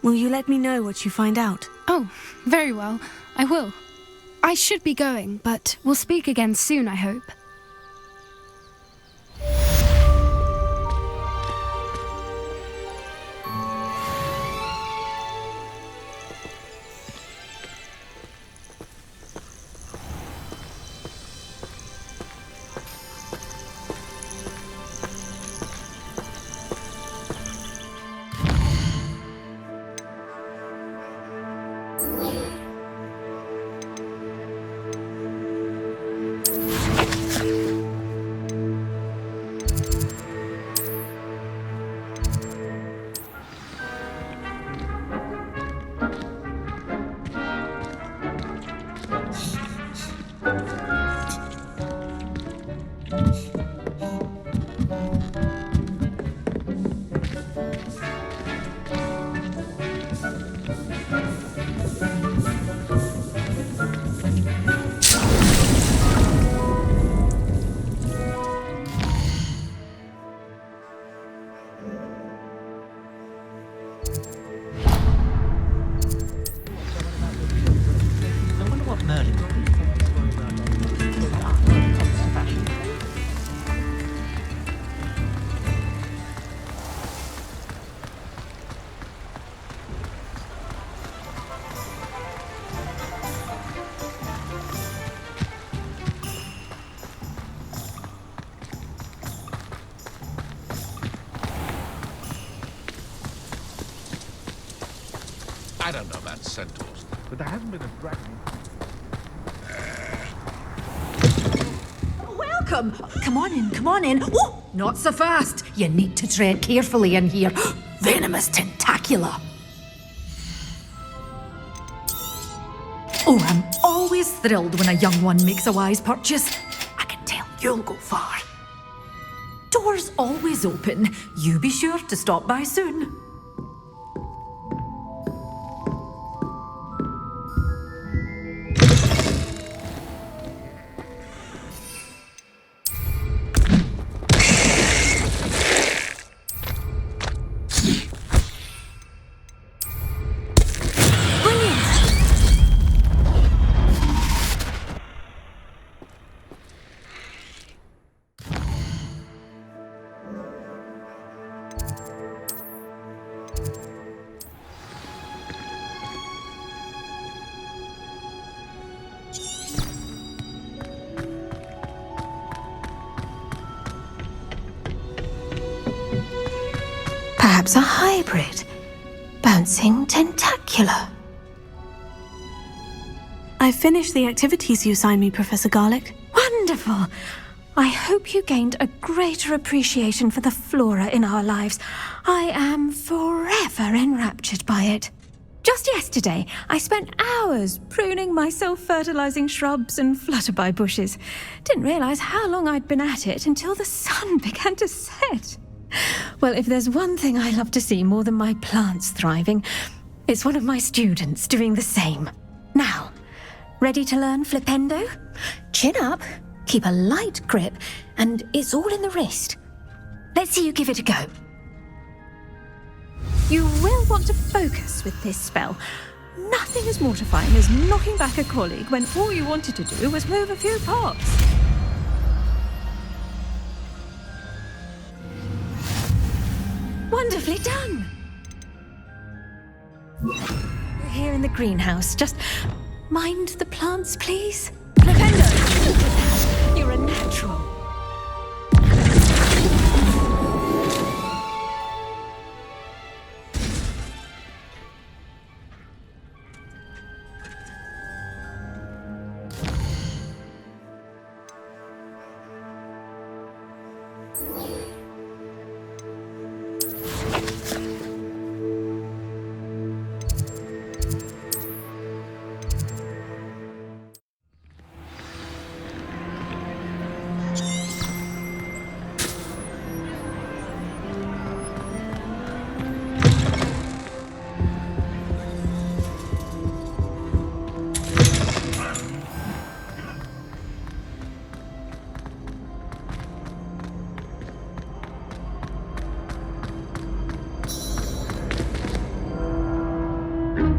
Will you let me know what you find out? Oh, very well. I will. I should be going, but we'll speak again soon, I hope. I don't know about centaurs, but there hasn't been a dragon. Welcome! Come on in, come on in. Oh, not so fast. You need to tread carefully in here. Venomous tentacula. Oh, I'm always thrilled when a young one makes a wise purchase. I can tell you'll go far. Doors always open. You be sure to stop by soon. Perhaps a hybrid. Bouncing tentacula. I've finished the activities you assigned me, Professor Garlick. Wonderful. I hope you gained a greater appreciation for the flora in our lives. I am forever enraptured by it. Just yesterday, I spent hours pruning my self-fertilizing shrubs and flutterby bushes. Didn't realize how long I'd been at it until the sun began to set. Well, if there's one thing I love to see more than my plants thriving, it's one of my students doing the same. Now, ready to learn flipendo? Chin up, keep a light grip, and it's all in the wrist. Let's see you give it a go. You will want to focus with this spell. Nothing as mortifying as knocking back a colleague when all you wanted to do was move a few parts. Wonderfully done! We're here in the greenhouse. Just mind the plants, please. Flipendo! You're a natural.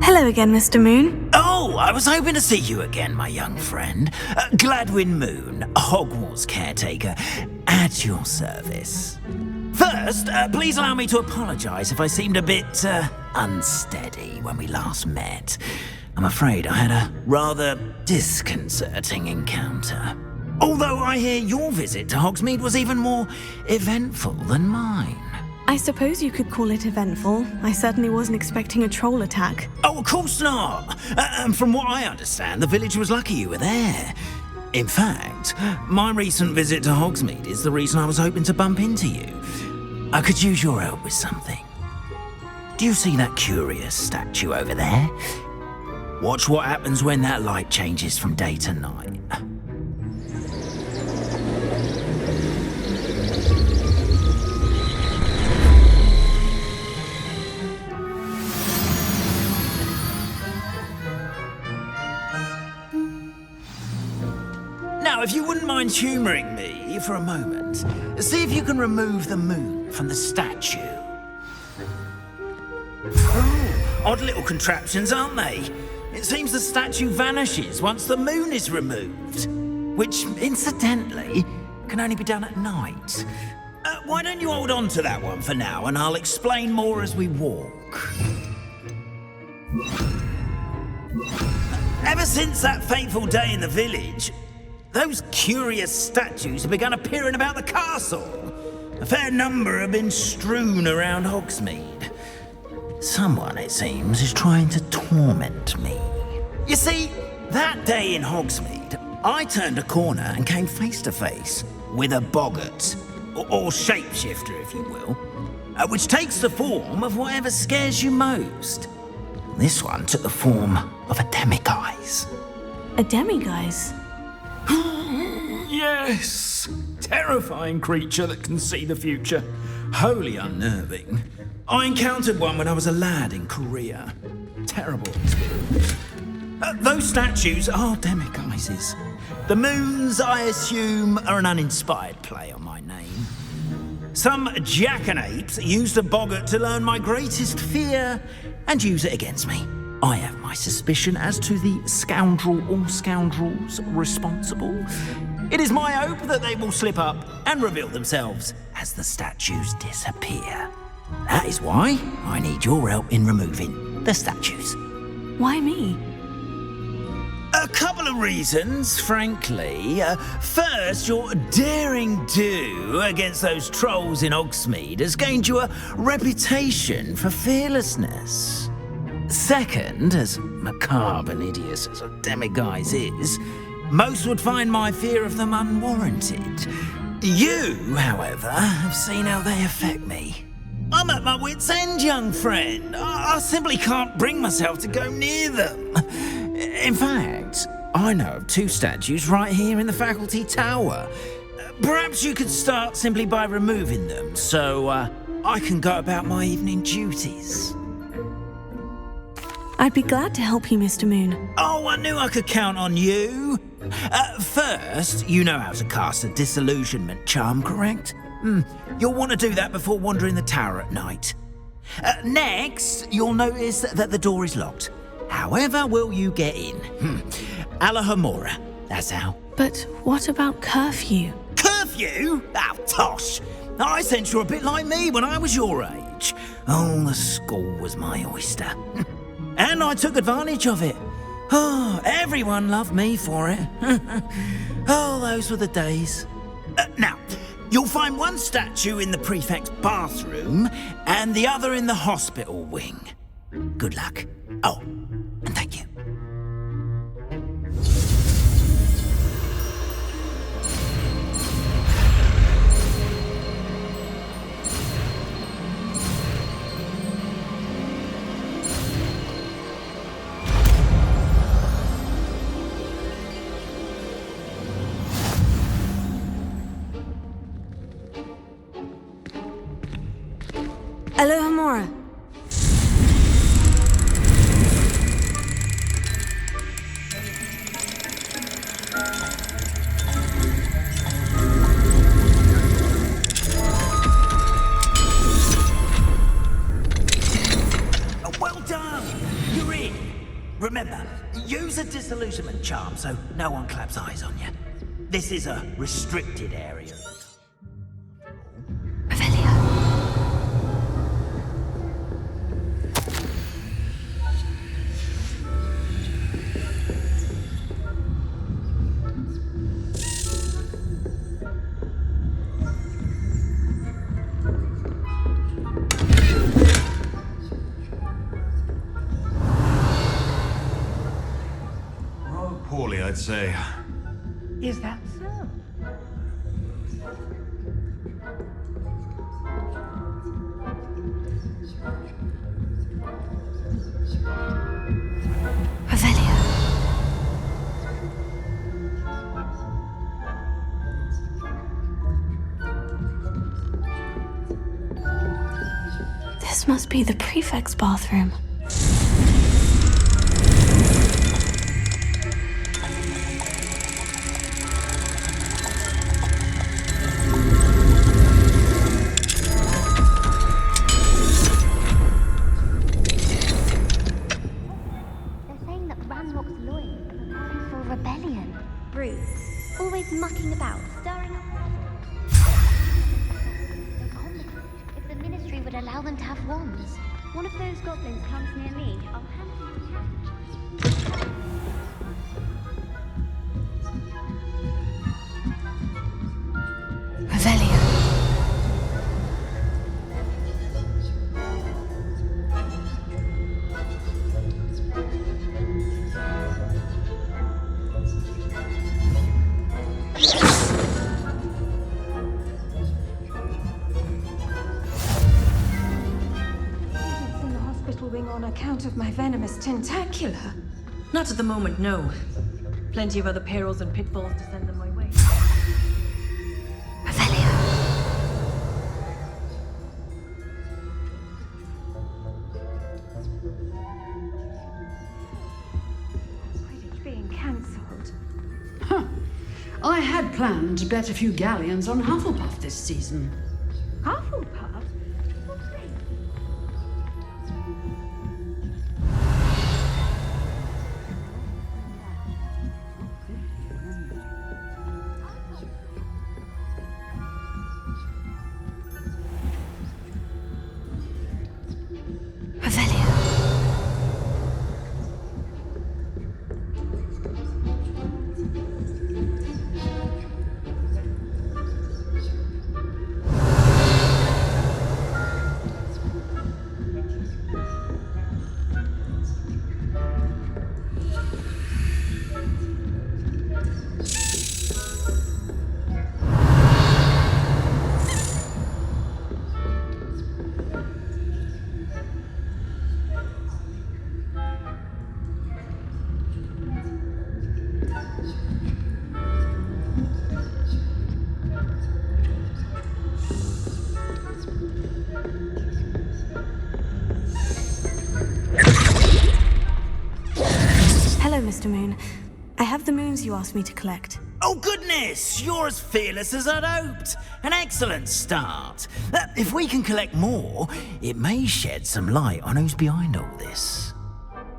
Hello again, Mr. Moon. Oh, I was hoping to see you again, my young friend. Gladwin Moon, Hogwarts caretaker, at your service. First, please allow me to apologise if I seemed a bit unsteady when we last met. I'm afraid I had a rather disconcerting encounter. Although I hear your visit to Hogsmeade was even more eventful than mine. I suppose you could call it eventful. I certainly wasn't expecting a troll attack. Oh, of course not. And from what I understand, the village was lucky you were there. In fact, my recent visit to Hogsmeade is the reason I was hoping to bump into you. I could use your help with something. Do you see that curious statue over there? Watch what happens when that light changes from day to night. Now, if you wouldn't mind humouring me for a moment, see if you can remove the moon from the statue. Oh, odd little contraptions, aren't they? It seems the statue vanishes once the moon is removed, which, incidentally, can only be done at night. Why don't you hold on to that one for now, and I'll explain more as we walk. Ever since that fateful day in the village, those curious statues have begun appearing about the castle. A fair number have been strewn around Hogsmeade. Someone, it seems, is trying to torment me. You see, that day in Hogsmeade, I turned a corner and came face to face with a boggart, or shapeshifter, if you will, which takes the form of whatever scares you most. This one took the form of a demiguise. A demiguise? Yes! Terrifying creature that can see the future. Wholly unnerving. I encountered one when I was a lad in Korea. Terrible experience. Those statues are demiguises. The moons, I assume, are an uninspired play on my name. Some jackanapes used a boggart to learn my greatest fear and use it against me. I have my suspicion as to the scoundrel or scoundrels responsible. It is my hope that they will slip up and reveal themselves as the statues disappear. That is why I need your help in removing the statues. Why me? A couple of reasons, frankly. First, your daring do against those trolls in Hogsmeade has gained you a reputation for fearlessness. Second, as macabre and hideous as a demiguise is, most would find my fear of them unwarranted. You, however, have seen how they affect me. I'm at my wit's end, young friend. I simply can't bring myself to go near them. In fact, I know of two statues right here in the faculty tower. Perhaps you could start simply by removing them, so I can go about my evening duties. I'd be glad to help you, Mr. Moon. Oh, I knew I could count on you. First, you know how to cast a disillusionment charm, correct? You'll want to do that before wandering the tower at night. Next, you'll notice that the door is locked. However will you get in? Alahomora, that's how. But what about curfew? Curfew? Oh, tosh. I sense you're a bit like me when I was your age. Oh, the school was my oyster. And I took advantage of it. Oh, everyone loved me for it. Oh, those were the days. Now, you'll find one statue in the prefect's bathroom and the other in the hospital wing. Good luck. Oh, and thank you. Aloha Mora. Well done! You're in. Remember, use a disillusionment charm so no one claps eyes on you. This is a restricted area. Poorly, I'd say. Is that so? This must be the prefect's bathroom. Always mucking about, stirring up if the ministry would allow them to have wands. One of those goblins comes near me, I'll hand him a challenge. On account of my venomous tentacula? Not at the moment, no. Plenty of other perils and pitfalls to send them my way. Quidditch being cancelled. Huh. I had planned to bet a few galleons on Hufflepuff this season. Hufflepuff? Mr. Moon. I have the moons you asked me to collect. Oh goodness, you're as fearless as I'd hoped. An excellent start. If we can collect more, it may shed some light on who's behind all this.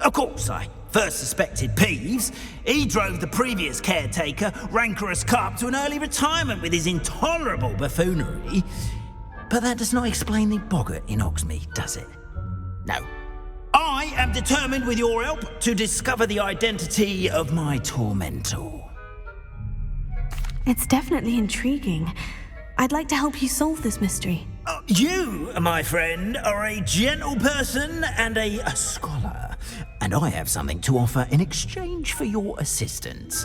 Of course, I first suspected Peeves. He drove the previous caretaker, Rancorous Carp, to an early retirement with his intolerable buffoonery. But that does not explain the boggart in Hogsmeade, does it? No. I am determined, with your help, to discover the identity of my tormentor. It's definitely intriguing. I'd like to help you solve this mystery. You, my friend, are a gentle person and a scholar, and I have something to offer in exchange for your assistance.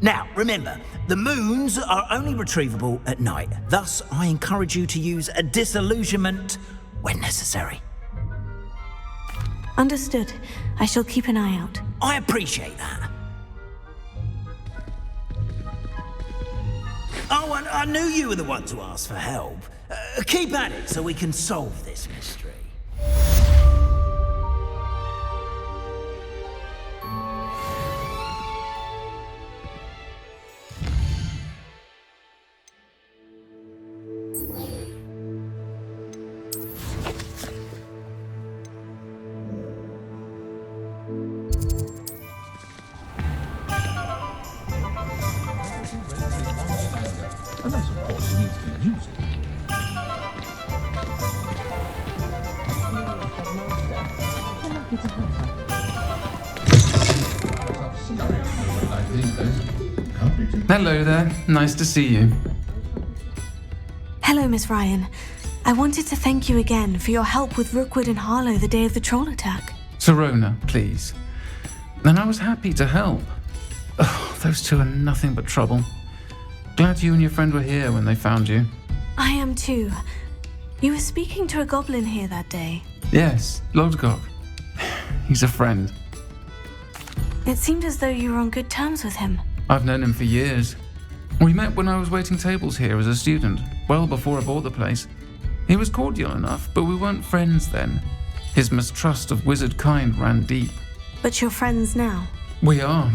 Now, remember, the moons are only retrievable at night. Thus, I encourage you to use a disillusionment when necessary. Understood. I shall keep an eye out. I appreciate that. Oh, and I knew you were the one to ask for help. Keep at it so we can solve this mystery. Hello there. Nice to see you. Hello, Miss Ryan. I wanted to thank you again for your help with Rookwood and Harlow the day of the troll attack. Sirona, please. And I was happy to help. Oh, those two are nothing but trouble. Glad you and your friend were here when they found you. I am too. You were speaking to a goblin here that day. Yes, Lodgok. He's a friend. It seemed as though you were on good terms with him. I've known him for years. We met when I was waiting tables here as a student, well before I bought the place. He was cordial enough, but we weren't friends then. His mistrust of wizard kind ran deep. But you're friends now? We are.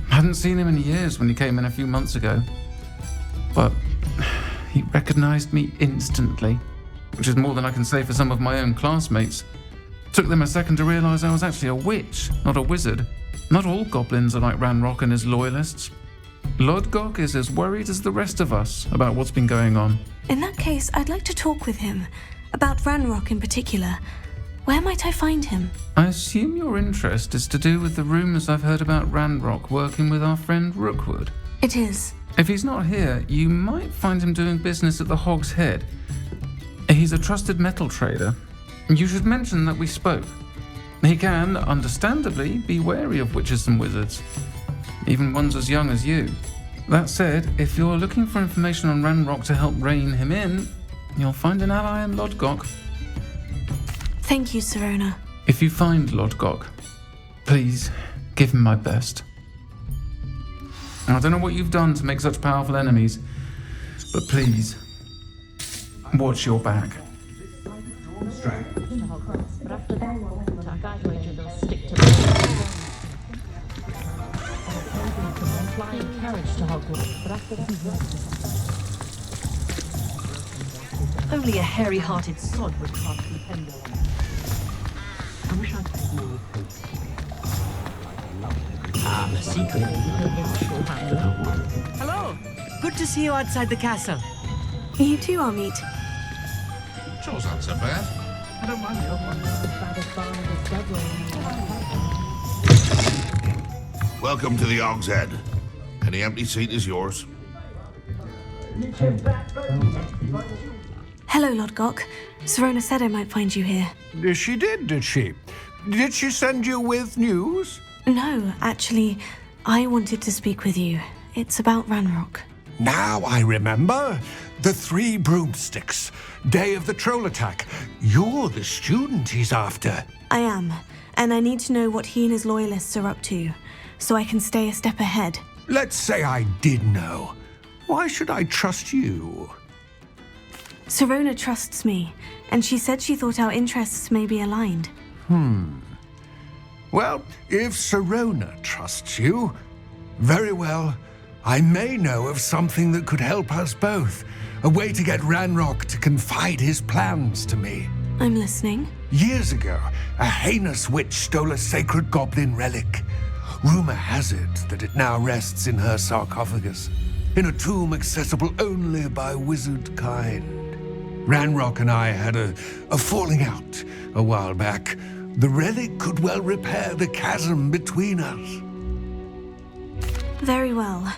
Hadn't seen him in years when he came in a few months ago. But he recognized me instantly, which is more than I can say for some of my own classmates. Took them a second to realize I was actually a witch, not a wizard. Not all goblins are like Ranrock and his loyalists. Lodgok is as worried as the rest of us about what's been going on. In that case, I'd like to talk with him. About Ranrock in particular. Where might I find him? I assume your interest is to do with the rumors I've heard about Ranrock working with our friend Rookwood. It is. If he's not here, you might find him doing business at the Hog's Head. He's a trusted metal trader. You should mention that we spoke. He can, understandably, be wary of witches and wizards, even ones as young as you. That said, if you're looking for information on Ranrock to help rein him in, you'll find an ally in Lodgok. Thank you, Sirona. If you find Lodgok, please give him my best. I don't know what you've done to make such powerful enemies, but please, watch your back. Only a hairy-hearted sod would craft the pendulum. I wish I'd taken more posts. Ah, the secret. Hello! Good to see you outside the castle. You too, Amit. Chores aren't so bad. I don't mind the Welcome to the Hog's Head. Any empty seat is yours. Hello, Lodgok. Sirona said I might find you here. She did she? Did she send you with news? No, actually, I wanted to speak with you. It's about Ranrock. Now I remember. The 3 broomsticks. Day of the troll attack. You're the student he's after. I am, and I need to know what he and his loyalists are up to, so I can stay a step ahead. Let's say I did know. Why should I trust you? Sirona trusts me, and she said she thought our interests may be aligned. Well, if Sirona trusts you, very well. I may know of something that could help us both. A way to get Ranrock to confide his plans to me. I'm listening. Years ago, a heinous witch stole a sacred goblin relic. Rumor has it that it now rests in her sarcophagus, in a tomb accessible only by wizard kind. Ranrock and I had a falling out a while back. The relic could well repair the chasm between us. Very well.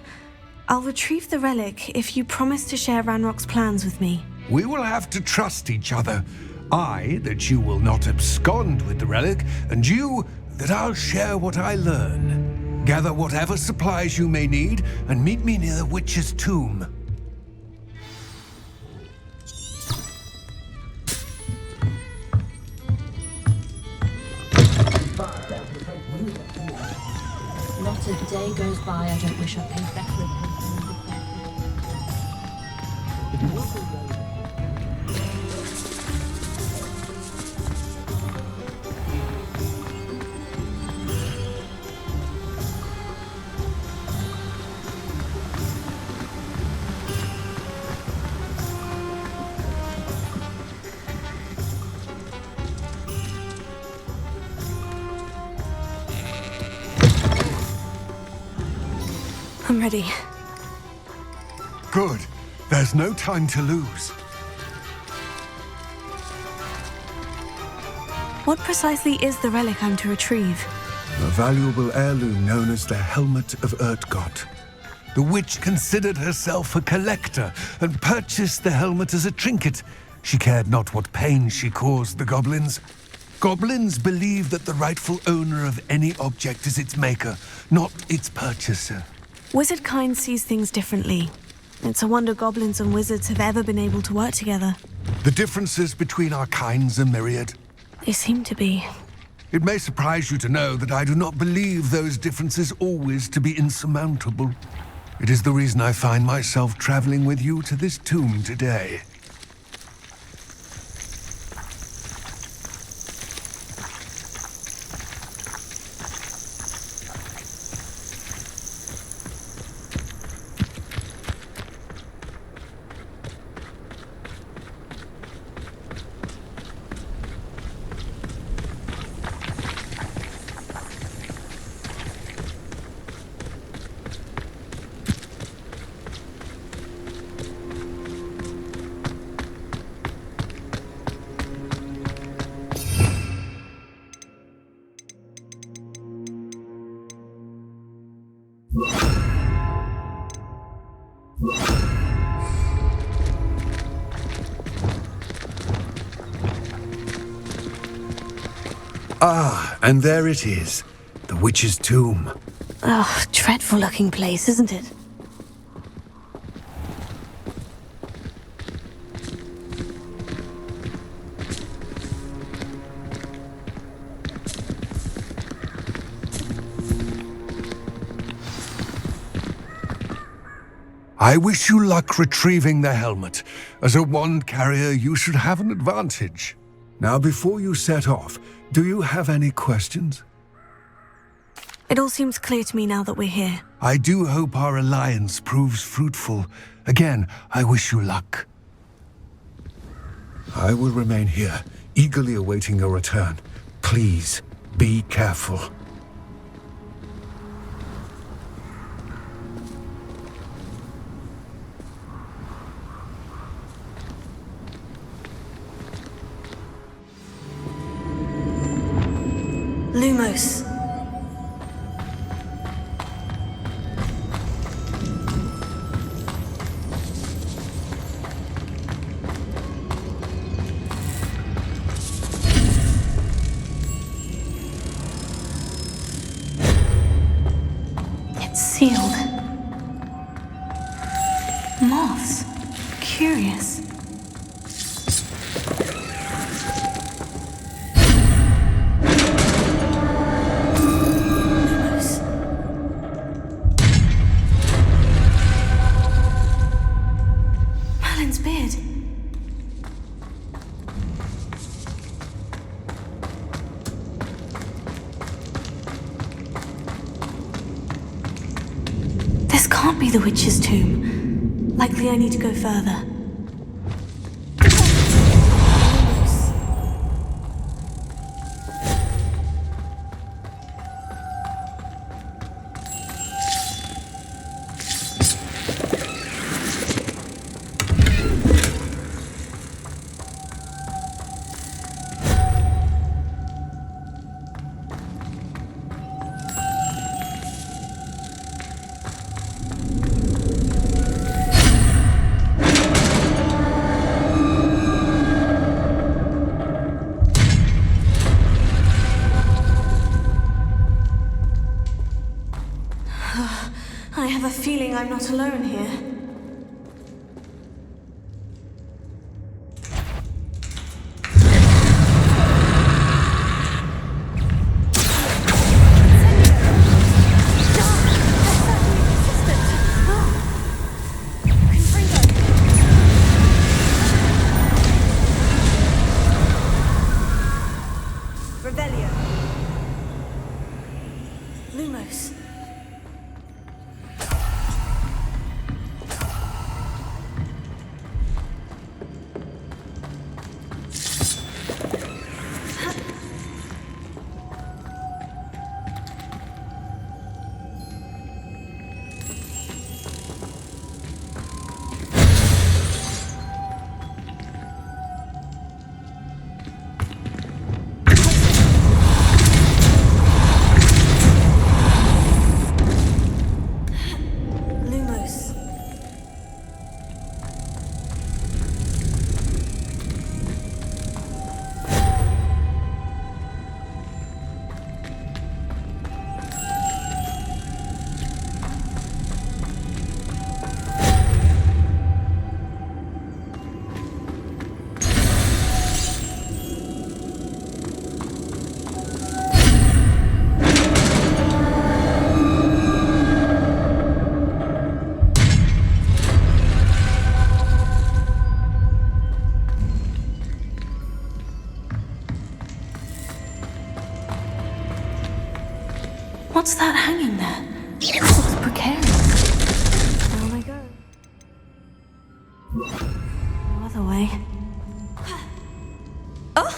I'll retrieve the relic if you promise to share Ranrock's plans with me. We will have to trust each other. I, that you will not abscond with the relic, and you, that I'll share what I learn. Gather whatever supplies you may need, and meet me near the witch's tomb. Not a day goes by I don't wish I paid better I'm ready. Good. There's no time to lose. What precisely is the relic I'm to retrieve? A valuable heirloom known as the Helmet of Urtgott. The witch considered herself a collector and purchased the helmet as a trinket. She cared not what pain she caused the goblins. Goblins believe that the rightful owner of any object is its maker, not its purchaser. Wizard kind sees things differently. It's a wonder goblins and wizards have ever been able to work together. The differences between our kinds are myriad. They seem to be. It may surprise you to know that I do not believe those differences always to be insurmountable. It is the reason I find myself traveling with you to this tomb today. Ah, and there it is, the witch's tomb. Ugh, dreadful looking place, isn't it? I wish you luck retrieving the helmet. As a wand carrier, you should have an advantage. Now, before you set off, do you have any questions? It all seems clear to me now that we're here. I do hope our alliance proves fruitful. Again, I wish you luck. I will remain here, eagerly awaiting your return. Please, be careful. Lumos. It's sealed. Moths. Curious. Beard. This can't be the witch's tomb. Likely I need to go further. I'm not alone here. Lumos. What's that hanging there? It looks precarious. Down I go. No other way. Oh!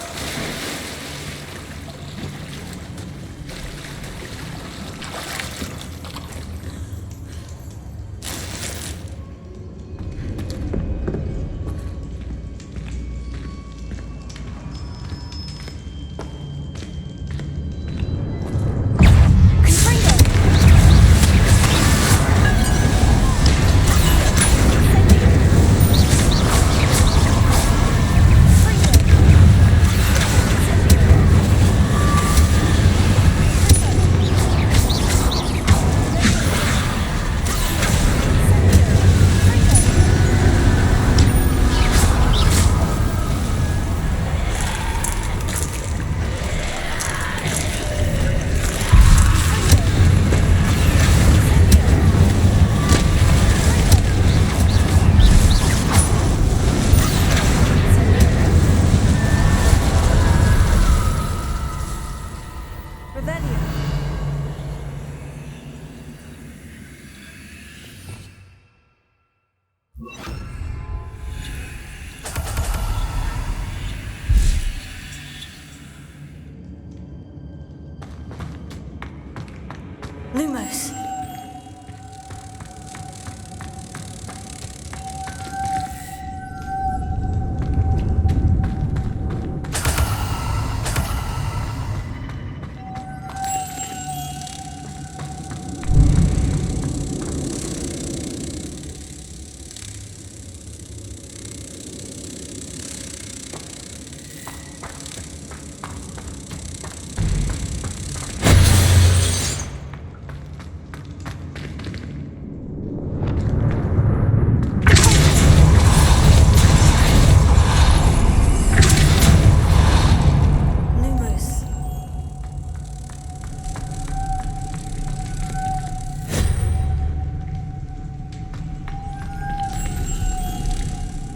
Lumos.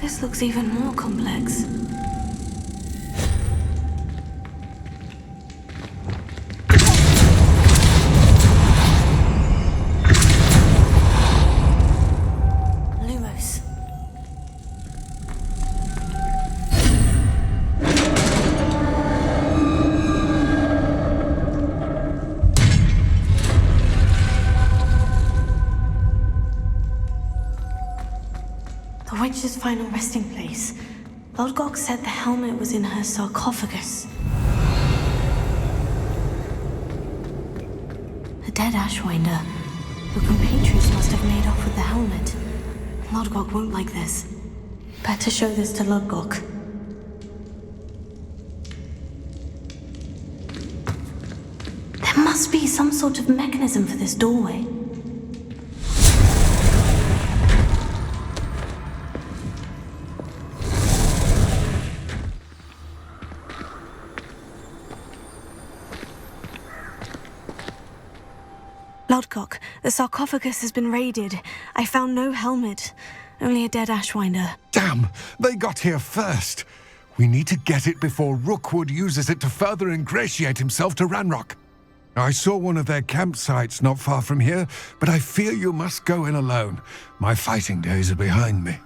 This looks even more complex. Lumos. The witch's final resting place. Lodgok said the helmet was in her sarcophagus. A dead Ashwinder. Your compatriots must have made off with the helmet. Lodgok won't like this. Better show this to Lodgok. There must be some sort of mechanism for this doorway. Lodgok, the sarcophagus has been raided. I found no helmet, only a dead Ashwinder. Damn! They got here first. We need to get it before Rookwood uses it to further ingratiate himself to Ranrock. I saw one of their campsites not far from here, but I fear you must go in alone. My fighting days are behind me.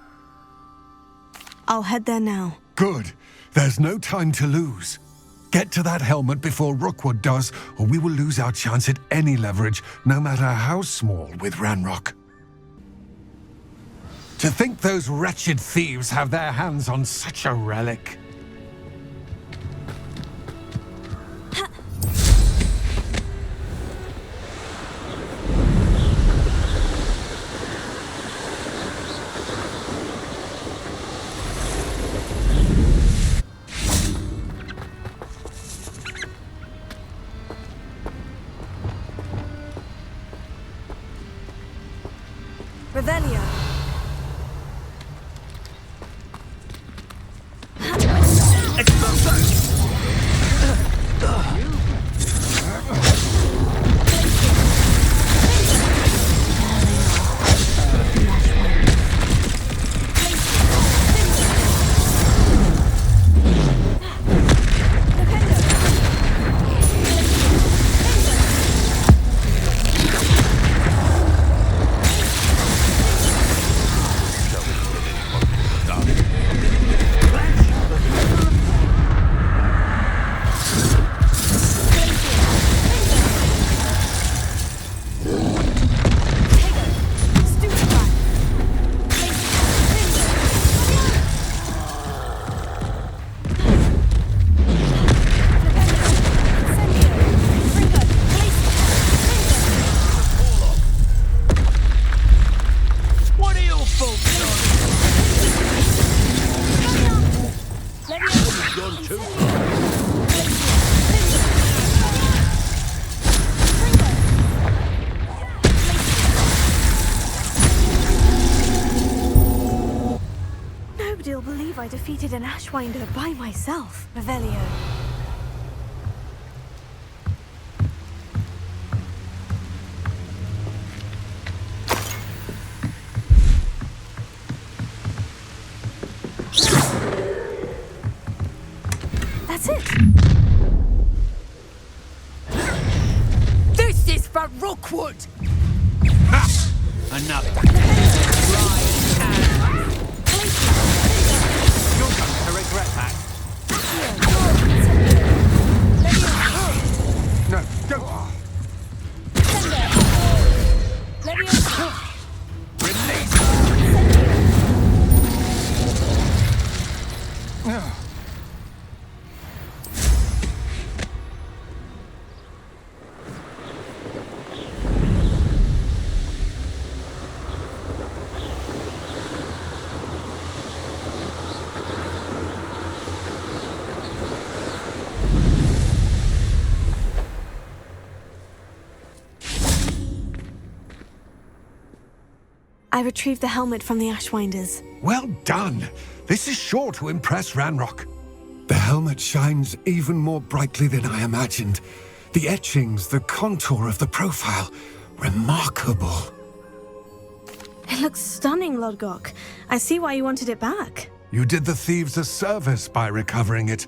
I'll head there now. Good. There's no time to lose. Get to that helmet before Rookwood does, or we will lose our chance at any leverage, no matter how small, with Ranrock. To think those wretched thieves have their hands on such a relic. Revelio. Nobody'll believe I defeated an Ashwinder by myself, Revelio. That's it. This is for Rookwood! Another. You're going to regret that. No, don't. I retrieved the helmet from the Ashwinders. Well done. This is sure to impress Ranrock. The helmet shines even more brightly than I imagined. The etchings, the contour of the profile, remarkable. It looks stunning, Lodgok. I see why you wanted it back. You did the thieves a service by recovering it.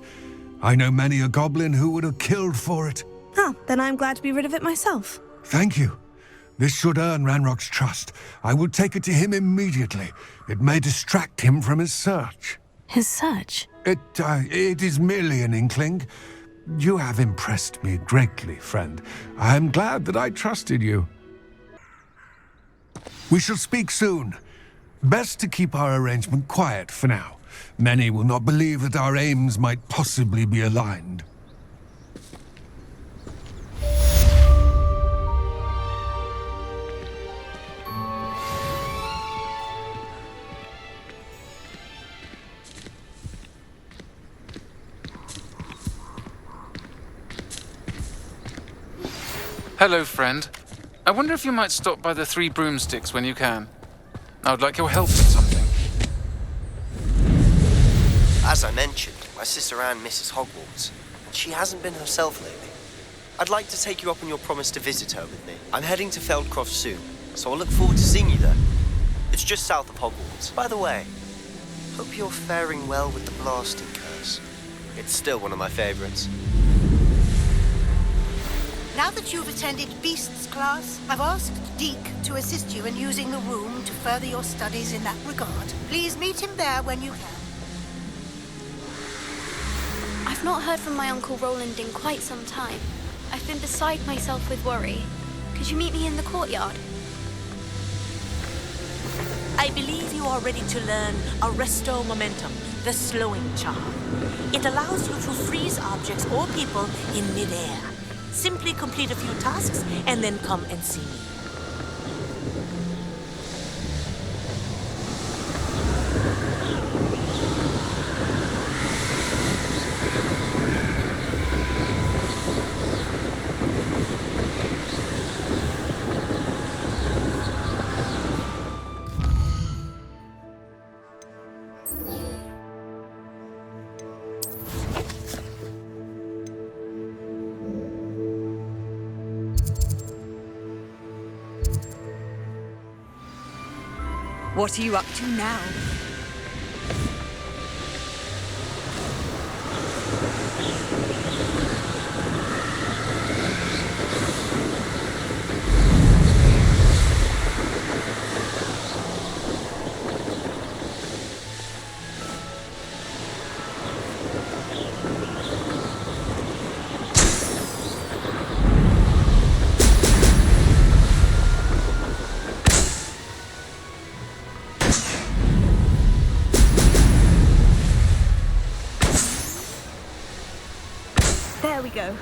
I know many a goblin who would have killed for it. Oh, then I'm glad to be rid of it myself. Thank you. This should earn Ranrock's trust. I will take it to him immediately. It may distract him from his search. His search? It is merely an inkling. You have impressed me greatly, friend. I am glad that I trusted you. We shall speak soon. Best to keep our arrangement quiet for now. Many will not believe that our aims might possibly be aligned. Hello, friend. I wonder if you might stop by the Three Broomsticks when you can. I would like your help with something. As I mentioned, my sister Anne misses Hogwarts, and she hasn't been herself lately. I'd like to take you up on your promise to visit her with me. I'm heading to Feldcroft soon, so I'll look forward to seeing you there. It's just south of Hogwarts. By the way, hope you're faring well with the blasting curse. It's still one of my favorites. Now that you've attended Beasts class, I've asked Deke to assist you in using the room to further your studies in that regard. Please meet him there when you can. I've not heard from my Uncle Roland in quite some time. I've been beside myself with worry. Could you meet me in the courtyard? I believe you are ready to learn Arresto Momentum, the slowing charm. It allows you to freeze objects or people in midair. Simply complete a few tasks and then come and see me. What are you up to now? There we go.